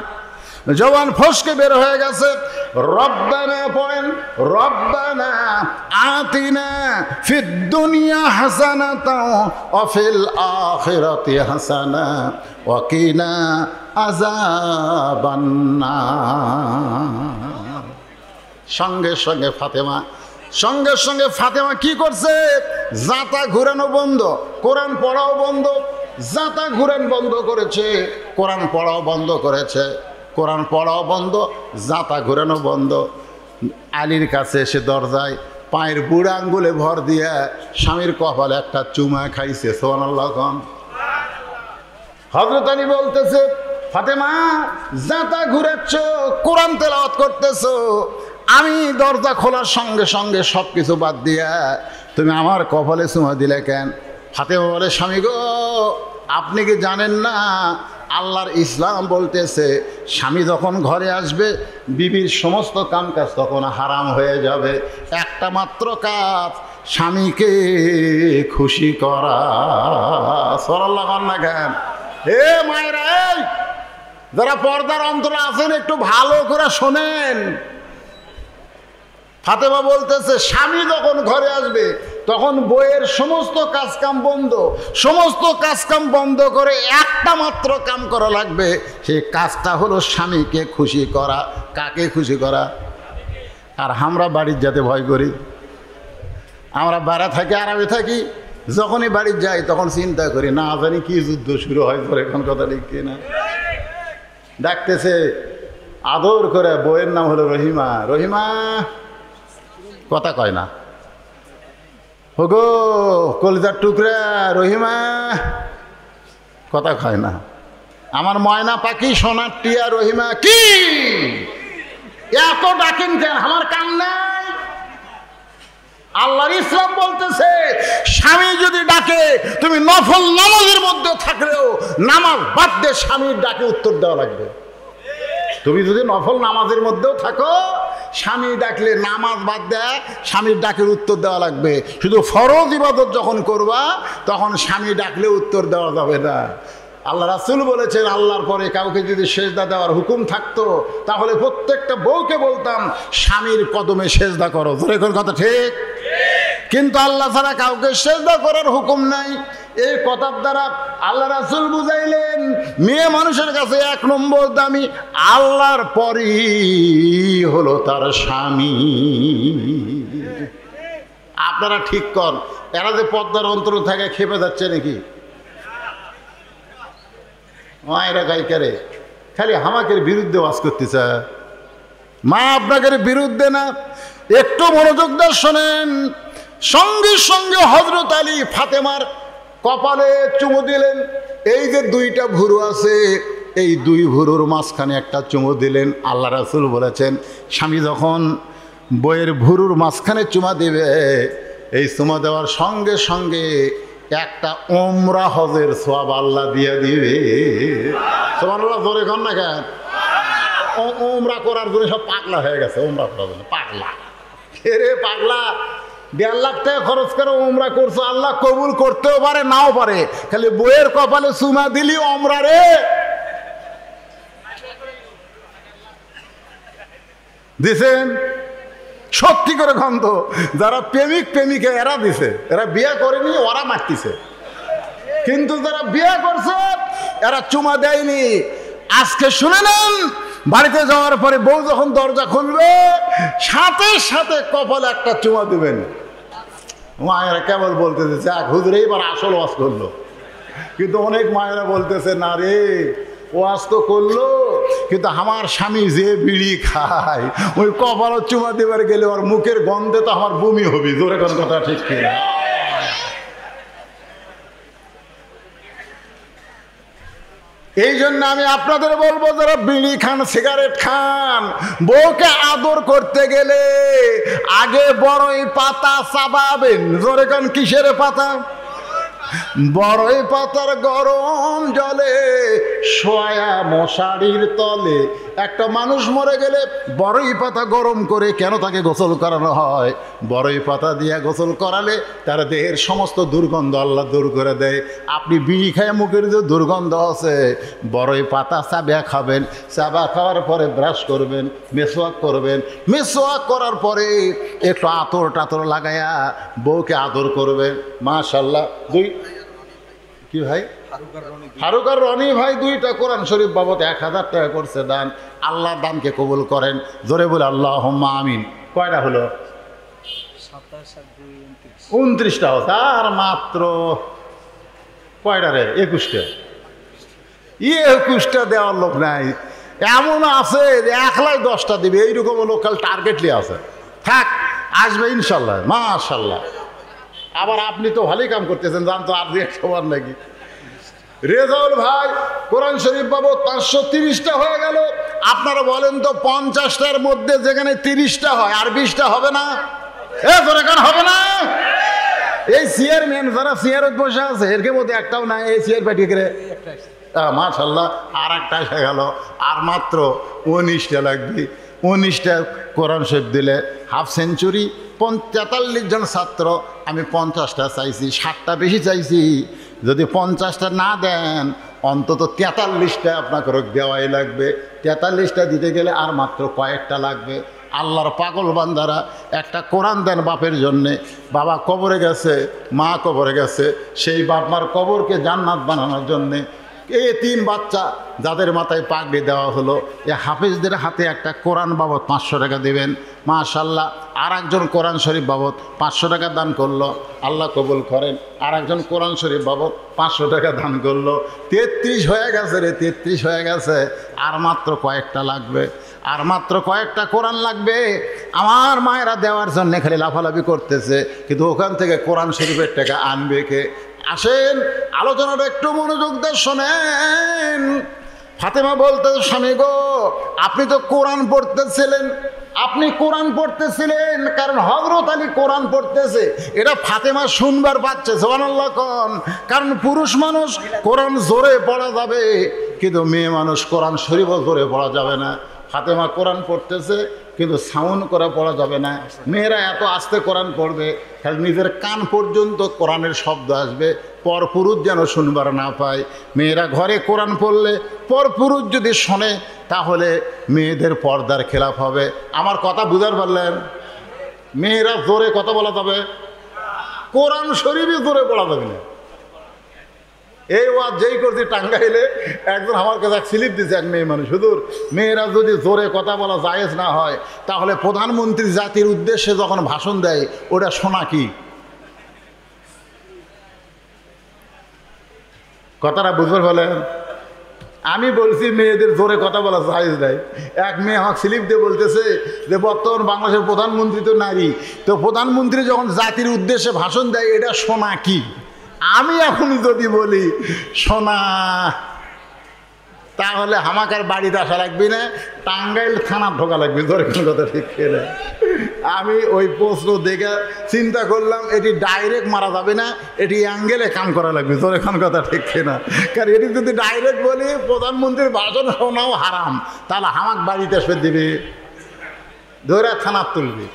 জবান ফসকে বের হয়ে গেছে। রব্বানা পড়েন, রব্বানা আতিনা ফিদ দুনিয়া হাসানাতাও ওয়া ফিল আখিরাতি হাসানা ওয়া কিনা আযাবান নার। সঙ্গে সঙ্গে ফাতেমা কি করছে? জাঁতা ঘুরানো বন্ধ, কোরআন পড়াও বন্ধ। জাঁতা ঘুরান বন্ধ করেছে, কোরআন পড়াও বন্ধ করেছে। কোরআন পড়াও বন্ধ, জাঁতা ঘুরানো বন্ধ। আলীর কাছে এসে দরজায় পায়ের বুড়া আঙ্গুলে ভর দিয়া স্বামীর কপালে একটা চুমা খাইছে। সুবহানাল্লাহ। হযরত আলী বলতেছে, ফাতেমা জাঁতা ঘুরাচ্ছ, কোরআন তেলাওয়াত করতেছো, আমি দরজা খোলার সঙ্গে সঙ্গে সব কিছু বাদ দিয়া তুমি আমার কপালে চুমা দিলে কেন? ফাতেমা বলে, স্বামী গো, আপনি কি জানেন না আল্লাহর ইসলাম বলতেছে স্বামী যখন ঘরে আসবে বিবির সমস্ত কাম কাজ তখন হারাম হয়ে যাবে। একটা মাত্র কাজ, স্বামীকে খুশি করা। সুবহানাল্লাহ না কেন? হে মায়েরা, এই যারা পর্দার অন্তরে আছেন একটু ভালো করে শোনেন। ফাতেমা বলতেছে স্বামী যখন ঘরে আসবে তখন বইয়ের সমস্ত কাজকাম বন্ধ, সমস্ত কাজকাম বন্ধ করে একটা মাত্র কাম করা লাগবে। সেই কাজটা হলো স্বামীকে খুশি করা। কাকে খুশি করা? আর আমরা বাড়ির যেতে ভয় করি, আমরা বাড়া থাকি, আরামে থাকি, যখনই বাড়ি যাই তখন চিন্তা করি না জানি কি যুদ্ধ শুরু হয় পরে। এখন কথা ঠিক কিনা? ডাকতেছে আদর করে, বইয়ের নাম হলো রহিমা। রহিমা কথা কয় না, হোগো কলিজার টুকরা রহিমা কথা কয় না। আমার ময়না পাখি সোনার টিয়া রহিমা, কি এত ডাকেন কেন? আমার কাম নাই। আল্লাহর ইসলাম বলতেছে স্বামী যদি ডাকে তুমি নফল নামাজের মধ্যে থাকলেও নামাজ বাদ দিয়ে স্বামীর ডাকে উত্তর দেওয়া লাগবে। তুমি যদি নফল নামাজের মধ্যেও থাকো, স্বামী ডাকলে নামাজ বাদ দেয় স্বামীর ডাকের উত্তর দেওয়া লাগবে। শুধু ফরজ ইবাদত যখন করবা তখন স্বামী ডাকলে উত্তর দেওয়া যাবে না। আল্লাহ রাসূল বলেছেন আল্লাহর পরে কাউকে যদি সেজদা দেওয়ার হুকুম থাকতো তাহলে প্রত্যেকটা বউকে বলতাম স্বামীর কদমে সেজদা করো। ধরে কথা ঠিক? কিন্তু আল্লাহ ছাড়া কাউকে সেজদা করার হুকুম নাই। এই কথার দ্বারা আল্লাহ রাসূল বুঝাইলেন মেয়ে মানুষের কাছে এক নম্বর দামি, আল্লাহর পরই হলো তার স্বামী। আপনারা ঠিক কর, এরা যে পর্দার অন্তর থাকে খেপে যাচ্ছে নাকি? মায়েরা গায়িকারে খালি হামাকের বিরুদ্ধে ওয়াজ করতেছে। মা আপনাদের বিরুদ্ধে না, একটু মনোযোগ দিয়ে শোনেন। সঙ্গে সঙ্গে হযরত আলী ফাতেমার কপালে চুমু দিলেন। এই যে দুইটা ভুরু আছে, এই দুই ভুরুর মাঝখানে একটা চুমু দিলেন। আল্লাহ রাসূল বলেছেন স্বামী যখন বইয়ের ভুরুর মাঝখানে চুমা দিবে, এই চুমা দেওয়ার সঙ্গে সঙ্গে একটা ওমরা হজের সওয়াব আল্লাহ দিয়ে দিবে। সুবহানাল্লাহ, জোরে কর না কেন? ওমরা করার জন্য সব পাগলা হয়ে গেছে, ওমরা করার জন্য পাগলা। রে পাগলা, 1.5 লাখ টাকা খরচ করে ওমরা করছো, আল্লাহ কবুল করতেও পারে নাও পারে, খালি বইয়ের কপালে চুমা দিলি ওমরা রে। দিছেন সত্যি করে গন্ধ, যারা প্রেমিক প্রেমিকা এরা দিছে, এরা বিয়ে করেনি ওরা মারতিছে, কিন্তু যারা বিয়ে করছে এরা চুমা দেয়নি। আজকে শুনে নেন, বাড়িতে যাওয়ার পরে বউ যখন দরজা খুলবে সাথে সাথে কপালে একটা চুমা দিবেন। মায়েরা কেবল বলতেছে যাক হুজুর এইবার আসল ওয়াজ করলো, কিন্তু অনেক মায়েরা বলতেছে না রে ওয়াজ তো করলো, কিন্তু আমার স্বামী যে বিড়ি খায় ওই কপালে চুমা দেবার গেলে ওর মুখের গন্ধে তো আমার বমি হবে। জোরে কোন কথা ঠিক কিনা? এই জন্য আমি আপনাদের বলবো, যারা বিড়ি খান সিগারেট খান, বউকে আদর করতে গেলে আগে বড়ই পাতা চাবাবেন। জোরে কোন কিসের পাতা? বড়ই পাতার গরম জলে শোয়া মশারির তলে। একটা মানুষ মরে গেলে বড়ই পাতা গরম করে কেন তাকে গোসল করানো হয়? বড়ই পাতা দিয়ে গোসল করালে তার দেহের সমস্ত দুর্গন্ধ আল্লাহ দূর করে দেয়। আপনি বিড়ি খায় মুখের যে দুর্গন্ধ আছে, বড়ই পাতা চাবা খাবেন, চাবা খাওয়ার পরে ব্রাশ করবেন, মেসওয়াক করবেন, মেসওয়াক করার পরে একটু আতর টাতর লাগাইয়া বউকে আদর করবেন। মাশাআল্লাহ। কি ভাই? ফারুক আর রনি ভাই 2টা কোরআন শরীফ বাবদ 1000 টাকা করছে দান। আল্লাহ দানকে কবুল করেন। জোরে বলে আল্লাহুম্মা আমিন। কয়টা হলো? 29টা হচ্ছে। আর মাত্র কয়টা রে? 21টা। 21টা দেওয়ার লোক নাই। এমন আছে 110টা দিবে, এইরকম লোকাল টার্গেটলি আছে। থাক, আসবে ইনশাল্লাহ। মাশাল্লাহ। আবার আপনি তো ভালোই কাম করতেছেন, জান তো আর দিয়ে সবার নাকি। রেজাউল ভাই কোরআন শরীফ বাবদ 530টা হয়ে গেল। আপনারা বলেন তো 50টার মধ্যে যেখানে 30টা হয় আর 20টা হবে না? তোর এখন হবে না? এই চেয়ারম্যান যারা চেয়ারত বসে আছে এর মধ্যে একটাও না এই চেয়ার পাটি করে। মাশাল্লাহ, আর একটা এসে গেল। আর মাত্র 19টা লাগবে। 19টা কোরআন শরীফ দিলে হাফ সেঞ্চুরি। 43 জন ছাত্র, আমি 50টা চাইছি, 60টা বেশি চাইছি। যদি 50টা না দেন অন্তত 43টা আপনাকে দেওয়াই লাগবে। 43টা দিতে গেলে আর মাত্র কয়েকটা লাগবে। আল্লাহর পাগল বান্দারা একটা কোরআন দেন বাপের জন্যে। বাবা কবরে গেছে, মা কবরে গেছে, সেই বাপ মার কবরকে জান্নাত বানানোর জন্যে এই 3 বাচ্চা যাদের মাথায় পাগড়ি দেওয়া হলো, এ হাফেজদের হাতে একটা কোরআন বাবদ 500 টাকা দেবেন। মাশাল্লাহ। আর একজন কোরআন শরীফ বাবদ 500 টাকা দান করলো, আল্লাহ কবুল করেন। আর একজন কোরআন শরীফ বাবদ 500 টাকা দান করলো। 33 হয়ে গেছে রে, 33 হয়ে গেছে। আর মাত্র কয়েকটা লাগবে, আর মাত্র কয়েকটা কোরআন লাগবে। আমার মায়েরা দেওয়ার জন্য খালি লাফালাফি করতেছে, কিন্তু ওখান থেকে কোরআন শরীফের টাকা আনবে কে? আসেন আলোচনাটা একটু মনোযোগ দিয়ে শোনেন। ফাতেমা বলতে, স্বামী গো আপনি তো কোরআন পড়তেছিলেন, আপনি কোরআন পড়তেছিলেন কারণ হযরত আলী কোরআন পড়তেছে, এটা ফাতেমা শুনবার পাচ্ছে। সুবহানাল্লাহ কোন। কারণ পুরুষ মানুষ কোরআন জোরে পড়া যাবে, কিন্তু মেয়ে মানুষ কোরআন শরীফও জোরে পড়া যাবে না। ফাতেমা কোরআন পড়তেছে কিন্তু সাউন্ড করে পড়া যাবে না। মেয়েরা এত আস্তে কোরআন পড়বে খালি নিজের কান পর্যন্ত কোরআনের শব্দ আসবে, পরপুরুষ যেন শুনবার না পায়। মেয়েরা ঘরে কোরআন পড়লে পরপুরুষ যদি শোনে তাহলে মেয়েদের পর্দার খেলাফ হবে। আমার কথা বুঝার পারলেন? মেয়েরা জোরে কথা বলা যাবে, কোরআন শরীফই জোরে পড়া যাবে না। এই ওয়াজ যেই করছি টাঙ্গাইলে, একজন আমার কাছে এক স্লিপ দিচ্ছে এক মেয়ে মানুষ, হুজুর মেয়েরা যদি জোরে কথা বলা জায়েজ না হয় তাহলে প্রধানমন্ত্রী জাতির উদ্দেশ্যে যখন ভাষণ দেয় ওটা শোনা কি? কথাটা বুঝবার বলেন? আমি বলছি মেয়েদের জোরে কথা বলা জায়েজ নাই। এক মেয়ে আমাকে স্লিপ দিয়ে বলতেছে যে বর্তমান বাংলাদেশের প্রধানমন্ত্রী তো নারী, তো প্রধানমন্ত্রী যখন জাতির উদ্দেশ্যে ভাষণ দেয় এটা শোনা কি? আমি এখন যদি বলি শোনা, তাহলে আমাকে আর বাড়িতে আসা লাগবে না, টাঙ্গাইল থানা ঢোকা লাগবে। ধরে কোনো কথা ঠিক খেয়ে আমি ওই প্রশ্ন দেখে চিন্তা করলাম এটি ডাইরেক্ট মারা যাবে না, এটি অ্যাঙ্গেলে কাম করা লাগবে। তোর এখন কথা ঠিক না, কারণ এটি যদি ডাইরেক্ট বলি প্রধানমন্ত্রীর ভাষণ শোনাও হারাম, তাহলে হামাক বাড়িতে এসে দিবে, ধরে থানার তুলবে।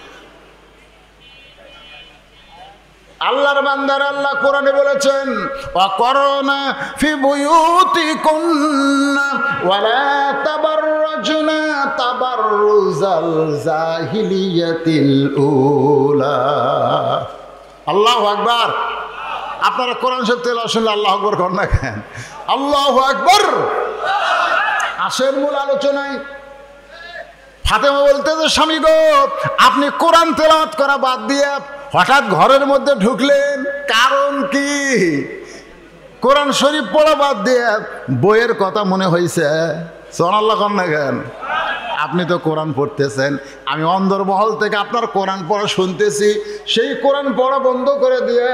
আল্লাহর বান্দার আল্লাহ কোরআনে বলেছেন ওয়াকরনা ফি বুয়ুতিকুন্না ওয়ালা তাবাররাজনা তাবাররুজাল জাহিলিয়াতিল উলা। আল্লাহু আকবার। আপনারা কোরআন শরীফ তেলাওয়াত শুনলে আল্লাহু আকবার করেন না কেন? আল্লাহু আকবার। আসেন মূল আলোচনায়। ফাতেমা বলতেছে স্বামী গো, আপনি কোরআন তেলাওয়াত করা বাদ দিয়ে হঠাৎ ঘরের মধ্যে ঢুকলেন, কারণ কি? কোরআন শরীফ পড়া বাদ দিয়ে বইয়ের কথা মনে হয়েছে। সুবহানাল্লাহ কন না কেন? আপনি তো কোরআন পড়তেছেন, আমি অন্দরমহল থেকে আপনার কোরআন পড়া শুনতেছি, সেই কোরআন পড়া বন্ধ করে দিয়ে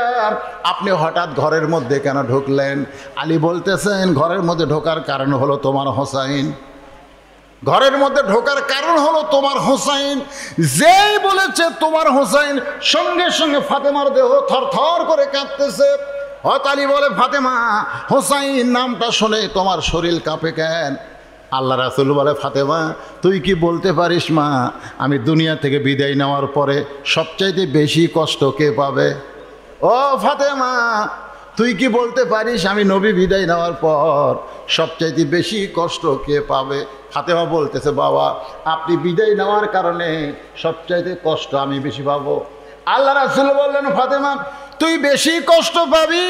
আপনি হঠাৎ ঘরের মধ্যে কেন ঢুকলেন? আলী বলতেছেন ঘরের মধ্যে ঢোকার কারণ হলো তোমার হোসাইন। ঘরের মধ্যে ঢোকার কারণ হলো তোমার হোসাইন। যেই বলেছে তোমার হোসাইন, সঙ্গে সঙ্গে ফাতেমার দেহ থরথর করে কাঁপতেছে। হযরত আলী বলে ফাতেমা, হোসাইন নামটা শুনে তোমার শরীর কাঁপে কেন? আল্লাহ রাসূল বলে ফাতেমা, তুই কি বলতে পারিস মা, আমি দুনিয়া থেকে বিদায় নেওয়ার পরে সবচাইতে বেশি কষ্ট কে পাবে? ও ফাতেমা, তুই কি বলতে পারিস আমি নবী বিদায় নেওয়ার পর সবচাইতে বেশি কষ্ট কে পাবে? ফাতেমা বলতেছে বাবা, আপনি বিদায় নেওয়ার কারণে সবচাইতে কষ্ট আমি বেশি পাবো। আল্লাহ রাসূল বললেন ফাতেমা, তুই বেশি কষ্ট পাবি,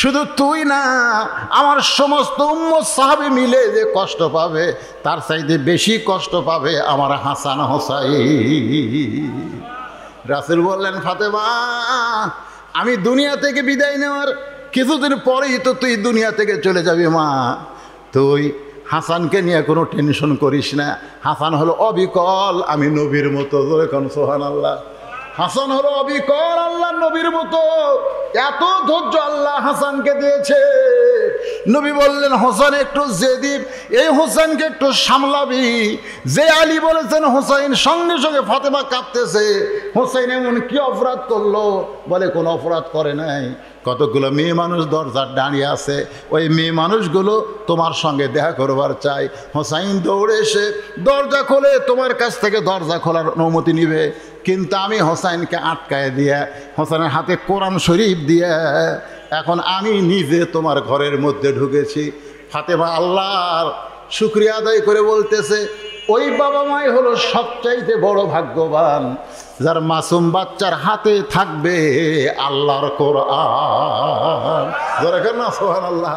শুধু তুই না, আমার সমস্ত উম্মত সাহাবী মিলে যে কষ্ট পাবে তার চাইতে বেশি কষ্ট পাবে আমার হাসান হোসাইন। রাসূল বললেন ফাতেমা, আমি দুনিয়া থেকে বিদায় নেওয়ার কিছুদিন পরেই তো তুই দুনিয়া থেকে চলে যাবি মা, তুই হাসানকে নিয়ে কোনো টেনশন করিস না। হাসান হলো অবিকল, আমি নবীর মতো। এখন সুবহানাল্লাহ। হাসান হলো অবিকল আল্লাহ নবীর মতো। এত ধৈর্য আল্লাহ হাসানকে দিয়েছে। নবী বললেন হোসেন একটু জেদি, এই হোসেনকে একটু সামলাবি। যে আলী বলেছেন হোসাইন, সঙ্গে সঙ্গে ফাতেমা কাঁপতেছে। হোসেন এমন কি অপরাধ করলো? বলে কোনো অপরাধ করে নাই। কতগুলো মেয়ে মানুষ দরজার দাঁড়িয়ে আছে, ওই মেয়ে মানুষগুলো তোমার সঙ্গে দেখা করবার চাই। হোসাইন দৌড়ে এসে দরজা খোলে, তোমার কাছ থেকে দরজা খোলার অনুমতি নিবে, কিন্তু আমি হোসাইনকে আটকায় দিয়ে, হোসেনের হাতে কোরআন শরীফ দিয়ে এখন আমি নিজে তোমার ঘরের মধ্যে ঢুকেছি। ফাতেমা আল্লাহর শুকরিয়া আদায় করে বলতেছে, ওই বাবা মাই হলো সবচাইতে বড় ভাগ্যবান, যার মাসুম বাচ্চার হাতে থাকবে আল্লাহর কোরআন। যেরকম না সুবহানাল্লাহ।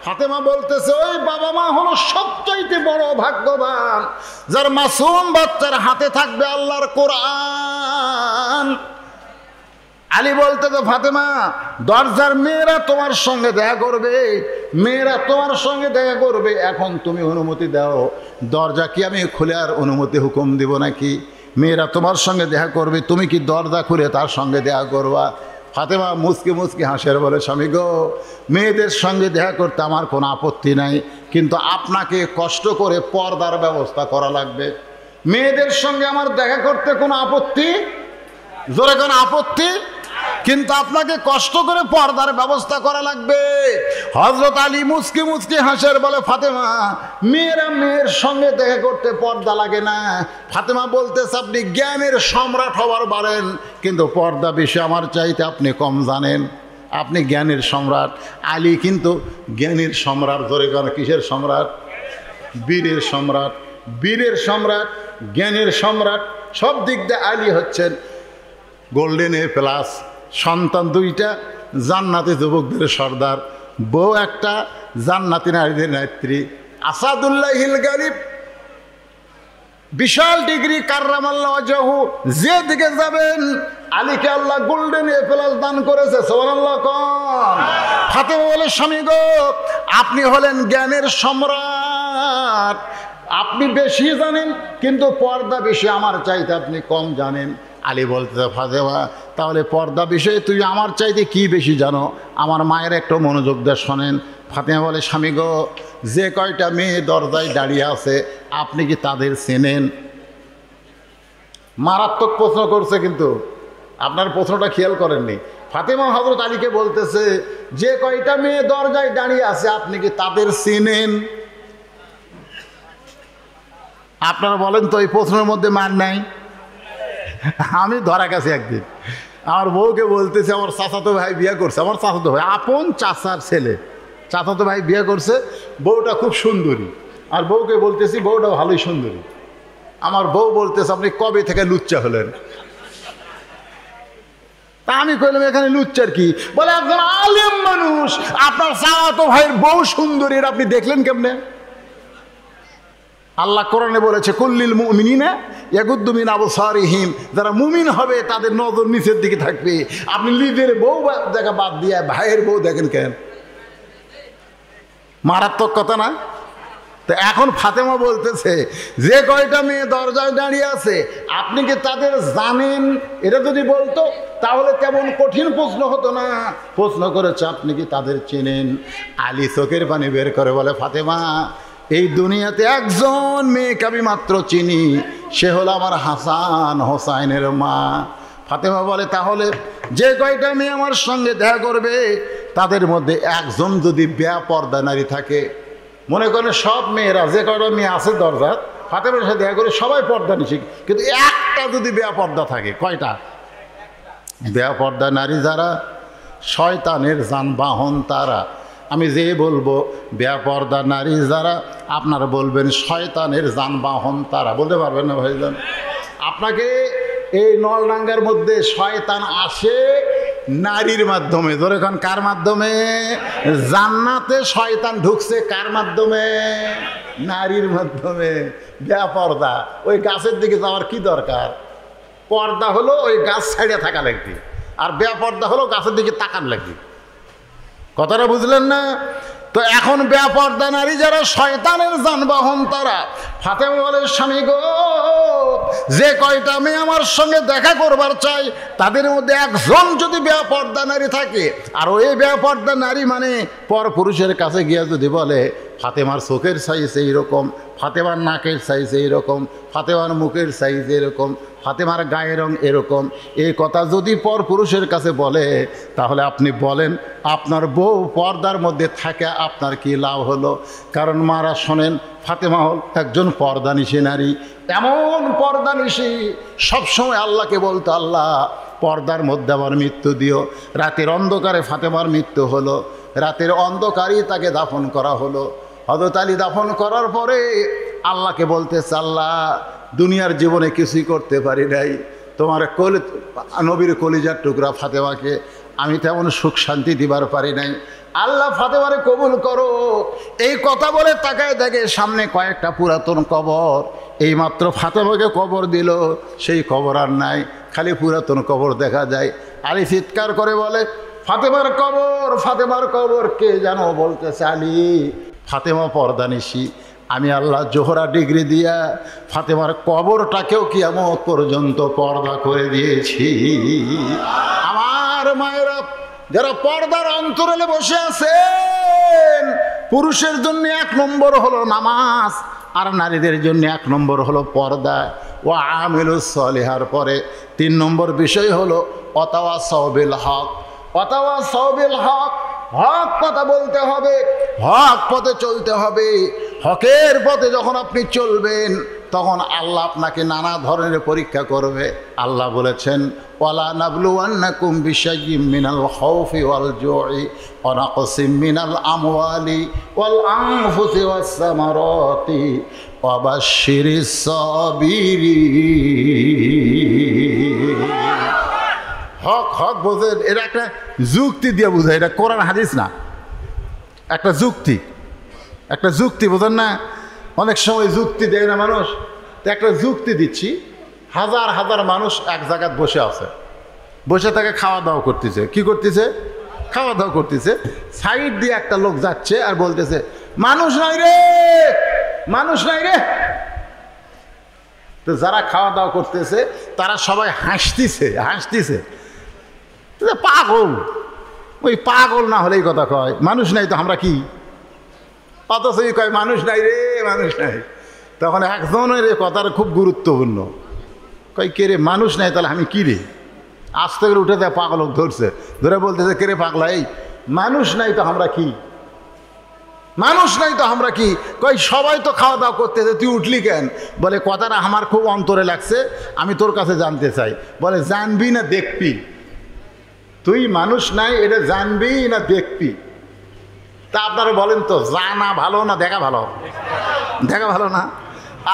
ফাতেমা বলতেছে ওই বাবা মা হলো সবচাইতে বড় ভাগ্যবান, যার মাসুম বাচ্চার হাতে থাকবে আল্লাহর কোরআন। আলী বলতেছে ফাতেমা, দরজার মেয়েরা তোমার সঙ্গে দেখা করবে, মেয়েরা তোমার সঙ্গে দেখা করবে, এখন তুমি অনুমতি দাও। দরজা কি আমি খুলে আর অনুমতি হুকুম দিব নাকি? মেয়েরা তোমার সঙ্গে দেখা করবে, তুমি কি দরজা খুলে তার সঙ্গে দেখা করবা? ফাতেমা মুচকি মুচকি হাসের বলে স্বামী গো, মেয়েদের সঙ্গে দেখা করতে আমার কোনো আপত্তি নাই, কিন্তু আপনাকে কষ্ট করে পর্দার ব্যবস্থা করা লাগবে। মেয়েদের সঙ্গে আমার দেখা করতে কোনো আপত্তি, জোরে কোনো আপত্তি, কিন্তু আপনাকে কষ্ট করে পর্দার ব্যবস্থা করা লাগবে। হযরত আলী মুচকি মুচকি হাসের বলে ফাতেমা, মেয়েরা মেয়ের সঙ্গে দেখা করতে পর্দা লাগে না। ফাতেমা বলতেছে আপনি জ্ঞানের সম্রাট হবার পারেন, কিন্তু পর্দা বিষয়ে আমার চাইতে আপনি কম জানেন। আপনি জ্ঞানের সম্রাট, আলী কিন্তু জ্ঞানের সম্রাট। ধরে কেন কিসের সম্রাট? বীরের সম্রাট, বীরের সম্রাট, জ্ঞানের সম্রাট। সব দিক দিয়ে আলী হচ্ছেন গোল্ডেন এ প্লাস। সন্তান দুইটা, জান্নাতি যুবকদের সর্দার, বউ একটা, জান্নাতি নারীদের নেত্রী। আসাদুল্লাহিল গালিব, বিশাল ডিগ্রি, কাররামাল্লাহু ওয়াজহু। যে দিকে যাবেন আলীকে আল্লাহ গোল্ডেন এ প্লাস দান করেছে। সুবহানাল্লাহ কোন? ফাতেমা বলে স্বামী গো, আপনি হলেন জ্ঞানের সম্রাট, আপনি বেশি জানেন, কিন্তু পর্দা বিষয়ে আমার চাইতে আপনি কম জানেন। আলী বলতে ফাতেমা, তাহলে পর্দা বিষয়ে তুই আমার চাইতে কি বেশি জানো? আমার মায়ের একটু মনোযোগ দিয়ে শোনেন। ফাতেমা বলে স্বামী গো, যে কয়টা মেয়ে দরজায় দাঁড়িয়ে আছে আপনি কি তাদের চেনেন? মারাত্মক প্রশ্ন করছে, কিন্তু আপনার প্রশ্নটা খেয়াল করেননি। ফাতেমা হযরত আলীকে বলতেছে, যে কয়টা মেয়ে দরজায় দাঁড়িয়ে আছে আপনি কি তাদের চিনেন? আপনারা বলেন তো এই প্রশ্নের মধ্যে মান নাই? আমি ধরা গেছি একদিন, আমার বউকে বলতেছে আমার চাচাতো ভাই বিয়ে করছে, আমার চাচাতো ভাই আপন চাচার ছেলে, চাচাতো ভাই বিয়ে করছে, বউটা খুব সুন্দরী, আর বউকে বলতেছি বউটা ভালোই সুন্দরী। আমার বউ বলতেছে আপনি কবে থেকে লুচ্চা হলেন? তা আমি কইলাম এখানে লুচ্চার কি? বলে একজন আলেম মানুষ, আপনার চাচাতো ভাইয়ের বউ সুন্দরী, আপনি দেখলেন কেমনে? আল্লাহ কোরআনে বলেছে কুল্লিল মুমিনিনা ইয়াগুদ্দু মিন আবসারিহিম, যারা মুমিন হবে তাদের নজর নিচের দিকে থাকবে। আপনি নিজের বউ দেখা বাদ দিয়ে ভাইয়ের বউ দেখেন কেন? মারাত্মক কথা না? তো এখন ফাতেমা বলতেছে যে কয়টা মেয়ে দরজায় দাঁড়িয়ে আছে আপনি কি তাদের জানেন? এটা যদি বলতো তাহলে কেমন কঠিন প্রশ্ন হতো না। প্রশ্ন করেছে আপনি কি তাদের চেনেন? আলী চোখের পানি বের করে বলে, ফাতেমা এই দুনিয়াতে একজন মেয়েকে আমি মাত্র চিনি, সে হলো আমার হাসান হোসাইনের মা। ফাতেমা বলে তাহলে যে কয়টা মেয়ে আমার সঙ্গে দেখা করবে তাদের মধ্যে একজন যদি বেপরদা নারী থাকে, মনে করেন সব মেয়েরা যে কয়টা মেয়ে আছে দরজা ফাতেমার সাথে দেখা করে সবাই পর্দা নিচ্ছে, কিন্তু একটা যদি বেপরদা থাকে, কয়টা? বেপরদা নারী যারা শয়তানের যানবাহন তারা। আমি যে বলবো বেপরদা নারী যারা, আপনারা বলবেন শয়তানের যানবাহন তারা। বলতে পারবেন না ভাইজান? আপনাকে এই নলডাঙ্গার মধ্যে শয়তান আসে নারীর মাধ্যমে। ধরে এখন কার মাধ্যমে? জান্নাতে শয়তান ঢুকছে কার মাধ্যমে? নারীর মাধ্যমে। বেপরদা ওই গাছের দিকে যাওয়ার কি দরকার? পর্দা হলো ওই গাছ ছাড়িয়ে থাকা লাগবে, আর বেপরদা হলো গাছের দিকে তাকান লাগবে। কথাটা বুঝলেন না? তো এখন বেপরদা নারী যারা শয়তানের যানবাহন তারা। ফাতেমা বলে স্বামী গো, যে কয়টা মেয়ে আমার সঙ্গে দেখা করবার চাই তাদের মধ্যে একজন যদি বেপরদা নারী থাকে, আর ওই বেপরদা নারী মানে পর পুরুষের কাছে গিয়ে যদি বলে ফাতেমার চোখের সাইজ এইরকম, ফাতেমার নাকের সাইজ এইরকম, ফাতেমার মুখের সাইজ এরকম, ফাতেমার গায়ের রং এরকম, এই কথা যদি পর পুরুষের কাছে বলে, তাহলে আপনি বলেন আপনার বউ পর্দার মধ্যে থাকে আপনার কি লাভ হলো? কারণ মারা শোনেন, ফাতেমা হল একজন পর্দানিশী নারী, এমন পর্দানিশী সবসময় আল্লাহকে বলতো আল্লাহ পর্দার মধ্যে আমার মৃত্যু দিও। রাতের অন্ধকারে ফাতেমার মৃত্যু হলো, রাতের অন্ধকারেই তাকে দাফন করা হলো। হযরত আলী দাফন করার পরে আল্লাহকে বলতেছে আল্লাহ দুনিয়ার জীবনে কিছুই করতে পারি নাই, তোমার নবীর কলিজার টুকরা ফাতেমাকে আমি তেমন সুখ শান্তি দিবার পারি নাই, আল্লাহ ফাতেমারে কবুল করো। এই কথা বলে তাকায় দেখে সামনে কয়েকটা পুরাতন কবর, এইমাত্র ফাতেমাকে কবর দিল, সেই কবর আর নাই, খালি পুরাতন কবর দেখা যায়। আলী চিৎকার করে বলে ফাতেমার কবর, ফাতেমার কবর। কে যেন বলতেছে আলী ফাতেমা পর্দানিশী, আমি আল্লাহ জোহরা ডিগ্রি দিয়া ফাতেমার কবরটাকেও কিয়ামত পর্যন্ত পর্দা করে দিয়েছি। আমার মায়েরা যারা পর্দার অন্তরালে বসে আছেন, পুরুষের জন্য 1 নম্বর হলো নামাজ, আর নারীদের জন্য 1 নম্বর হলো পর্দা। ও আমিলুস সলিহার পরে 3 নম্বর বিষয় হলো ওয়াতাওয়াসাউ বিল হক। ওয়াতাওয়াসাউ বিল হক, হক কথা বলতে হবে, হক পথে চলতে হবে। হকের পথে যখন আপনি চলবেন তখন আল্লাহ আপনাকে নানা ধরনের পরীক্ষা করবে। আল্লাহ বলেছেন ওয়ালা নাবলুওয়ান্নাকুম বিশাইয়্যিম মিনাল খাউফি ওয়াল জুই ওয়া নাকসিম মিনাল আমওয়ালি ওয়াল আনফুসি ওয়াস সামারাতি ওয়া বাশশিরিস সাবিরিন। হক হক বোঝেন, এটা একটা যুক্তি দিয়ে বোঝায়, এটা কোরআন হাদিস না, একটা যুক্তি, একটা যুক্তি বোঝেন না? অনেক সময় যুক্তি দেয় না মানুষ, তো একটা যুক্তি দিচ্ছি। হাজার হাজার মানুষ এক জায়গায় বসে আছে, বসে থাকে খাওয়া দাওয়া করতেছে। কি করতেছে? খাওয়া দাওয়া করতেছে। সাইড দিয়ে একটা লোক যাচ্ছে আর বলতেছে মানুষ নাই রে, মানুষ নাই রে। তো যারা খাওয়া দাওয়া করতেছে তারা সবাই হাসতেছে, হাসতেছে। পাগল, ওই পাগল না হলেই কথা কয় মানুষ নাই, তো আমরা কি? অথচ কয় মানুষ নাই রে, মানুষ নাই। তখন একজনের কথাটা খুব গুরুত্বপূর্ণ, কই কে রে মানুষ নাই তাহলে আমি কি রে? আস্তে করে উঠে দেয়, পাগল ধরছে, ধরে বলতেছে কে রে পাগলা, এই মানুষ নাই তো আমরা কি, মানুষ নাই তো আমরা কি? কই সবাই তো খাওয়া দাওয়া করতেছে, তুই উঠলি কেন? বলে কথাটা আমার খুব অন্তরে লাগছে, আমি তোর কাছে জানতে চাই। বলে জানবি না দেখবি? তুই মানুষ নাই এটা জানবি না দেখবি? তা আপনারা বলেন তো, জানা ভালো না দেখা ভালো? দেখা ভালো না?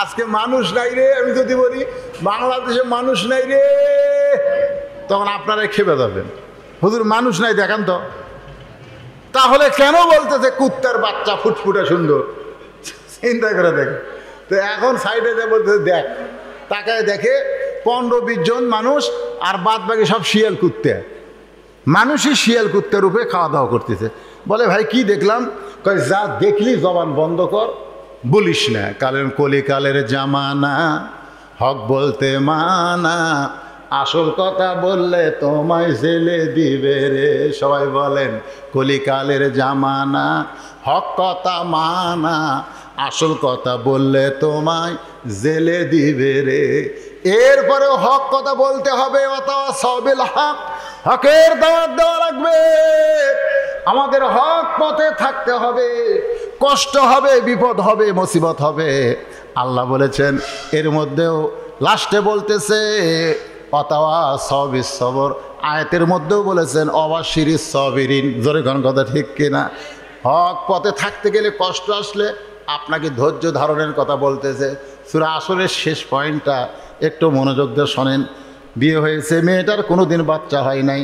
আজকে মানুষ নাই রে আমি যদি বলি বাংলাদেশে মানুষ নাই রে, তখন আপনারা খেপে যাবেন, হুজুর মানুষ নাই দেখান তো। তাহলে কেন বলতেছে কুত্তার বাচ্চা ফুটফুটে সুন্দর? চিন্তা করে দেখে। তো এখন সাইডে যে বলতেছে দেখ, তাকায় দেখে 15-20 জন মানুষ, আর বাদ বাকি সব শিয়াল কুত্তে। মানুষই শিয়াল কুত্তের উপরে খাওয়া দাওয়া করতেছে। বলে ভাই কি দেখলাম? কয় যা দেখলি জবান বন্ধ কর, বলিস না, কালের কলিকালের জামানা, হক বলতে মানা, আসল কথা বললে তোমায় জেলে দিবে রে। সবাই বলেন কলিকালের জামানা, হক কথা মানা, আসল কথা বললে তোমায় জেলে দিবে রে। এরপরে হক কথা বলতে হবে, ওয়াতাওয়াসাবিল হক, হকের দাওয়াত দেওয়া লাগবে। আমাদের হক পথে থাকতে হবে, কষ্ট হবে, বিপদ হবে, মুসিবত হবে। আল্লাহ বলেছেন এর মধ্যেও লাস্টে বলতেছে ওয়াতাওয়াসাবিস সবর, আয়াতের মধ্যেও বলেছেন ওয়াবাশশিরিস সাবিরিন। জোরে কোন কথা ঠিক কিনা? হক পথে থাকতে গেলে কষ্ট আসলে আপনাকে ধৈর্য ধারণের কথা বলতেছে। সূরা আসরের শেষ পয়েন্টটা একটু মনোযোগ দিয়ে শোনেন। বিয়ে হয়েছে মেয়েটার, কোনো দিন বাচ্চা হয় নাই,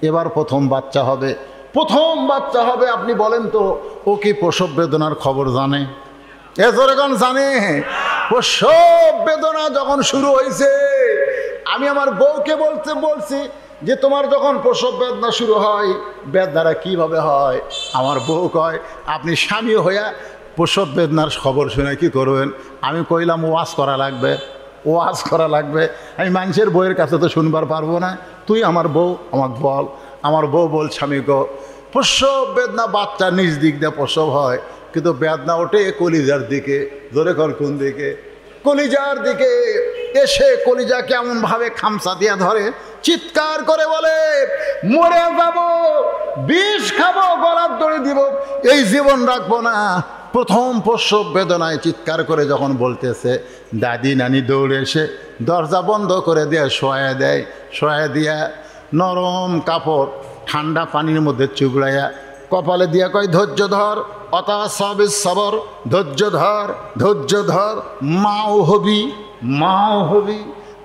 এবার প্রথম বাচ্চা হবে, প্রথম বাচ্চা হবে। আপনি বলেন তো ও কি প্রসব বেদনার খবর জানে? এ যখন জানে, প্রসব বেদনা যখন শুরু হয়েছে, আমি আমার বউকে বলছি যে তোমার যখন প্রসব বেদনা শুরু হয়, বেদনাটা কিভাবে হয়? আমার বউ কয় আপনি স্বামী হইয়া প্রসব বেদনার খবর শুনে কি করবেন? আমি কইলাম ওয়াজ করা লাগবে, ওয়াজ করা লাগবে। আমি মানুষের বউয়ের কাছে তো শুনবার পারবো না, তুই আমার বউ আমাকে বল। আমার বউ বল স্বামী গো, প্রসব বেদনা বাচ্চা নিজ দিক দিয়ে প্রসব হয়, কিন্তু বেদনা ওঠে কলিজার দিকে। জোরে কর কোন দিকে? কলিজার দিকে। এসে কলিজা কেমনভাবে খামসা দিয়া ধরে, চিৎকার করে বলে মরে যাব, বিষ খাবো, গলার দড়ি দিব, এই জীবন রাখবো না। প্রথম প্রসব বেদনায় চিৎকার করে যখন বলতেছে, দাদি নানি দৌড়ে এসে দরজা বন্ধ করে দিয়ে শোয়া দেয়। শোয়া দিয়া নরম কাপড় ঠান্ডা পানির মধ্যে চুবড়াইয়া কপালে দিয়া কয় ধৈর্য ধর, ওয়াতাওয়াসাবিস সবর, ধৈর্য ধর, ধৈর্য ধর, মাও হবি, মাও হবি।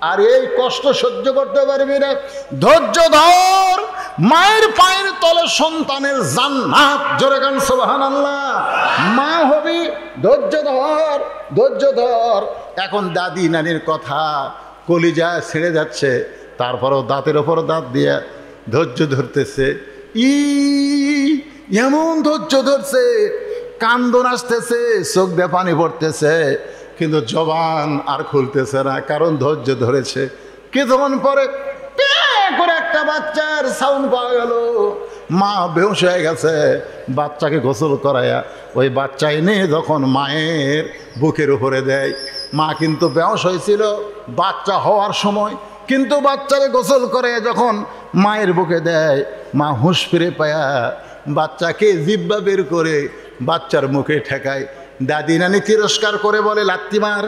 আর এই কষ্ট সহ্য করতে পারবি না, ধৈর্য ধর, মায়ের পায়ের তলে সন্তানের জান্নাত। জোরে গান সুবহানাল্লাহ। মা হবি, ধৈর্য ধর, ধৈর্য ধর। এখন দাদি নানির কথা কলিজা ছেড়ে যাচ্ছে, তারপরও দাঁতের ওপর দাঁত দিয়ে ধৈর্য ধরতেছে। এমন ধৈর্য ধরছে, কান্দন আসতেছে, চোখ দিয়ে পানি পড়তেছে, কিন্তু জবান আর খুলতেছে না, কারণ ধৈর্য ধরেছে। কিছুক্ষণ পরে করে একটা বাচ্চার সাউন্ড পাওয়া গেল, মা বেহুশ হয়ে গেছে। বাচ্চাকে গোসল করাইয়া ওই বাচ্চা এনে যখন মায়ের বুকের উপরে দেয়, মা কিন্তু বেহুশ হয়েছিল বাচ্চা হওয়ার সময়, কিন্তু বাচ্চাকে গোসল করে যখন মায়ের বুকে দেয়, মা হুঁশ ফিরে পায়া বাচ্চাকে জিব্বা বের করে বাচ্চার মুখে ঠেকায়। দাদি নানি তিরস্কার করে বলে লাত্তি মার,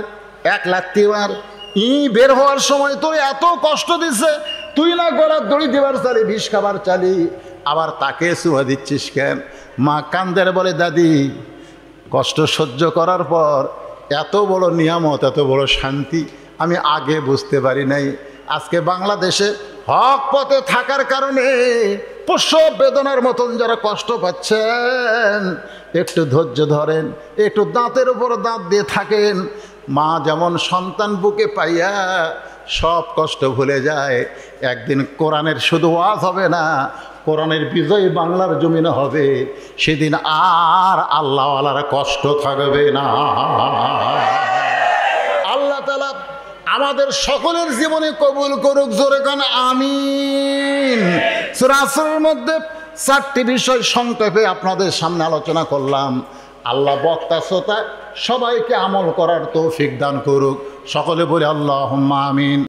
এক লাত্তি মার। বের হওয়ার সময় তোর এত কষ্ট দিছে, তুই না গলার দড়ি দিবার চালি, বিষ খাবার চালি, আবার তাকে সুয়া দিচ্ছিস কেন? মা কান্দের বলে দাদি, কষ্ট সহ্য করার পর এত বড় নিয়ামত, এত বড় শান্তি আমি আগে বুঝতে পারি নাই। আজকে বাংলাদেশে হক পথে থাকার কারণে প্রসব বেদনার মতন যারা কষ্ট পাচ্ছেন, একটু ধৈর্য ধরেন, একটু দাঁতের উপর দাঁত দিয়ে থাকেন। মা যেমন সন্তান বুকে পাইয়া সব কষ্ট ভুলে যায়, একদিন কোরআনের শুধু ওয়াজ হবে না, কোরআনের বিজয় বাংলার জমিনে হবে, সেদিন আর আল্লাহওয়ালার কষ্ট থাকবে না। আল্লাহ তাআলা আমাদের সকলের জীবনে কবুল করুক। জোরে গান আমিন। সূরা আসরের মধ্যে 4টি বিষয় সংক্ষেপে আপনাদের সামনে আলোচনা করলাম। আল্লাহ বক্তা শ্রোতা সবাইকে আমল করার তৌফিক দান করুক। সকলে বলে আল্লাহুম্মা আমিন।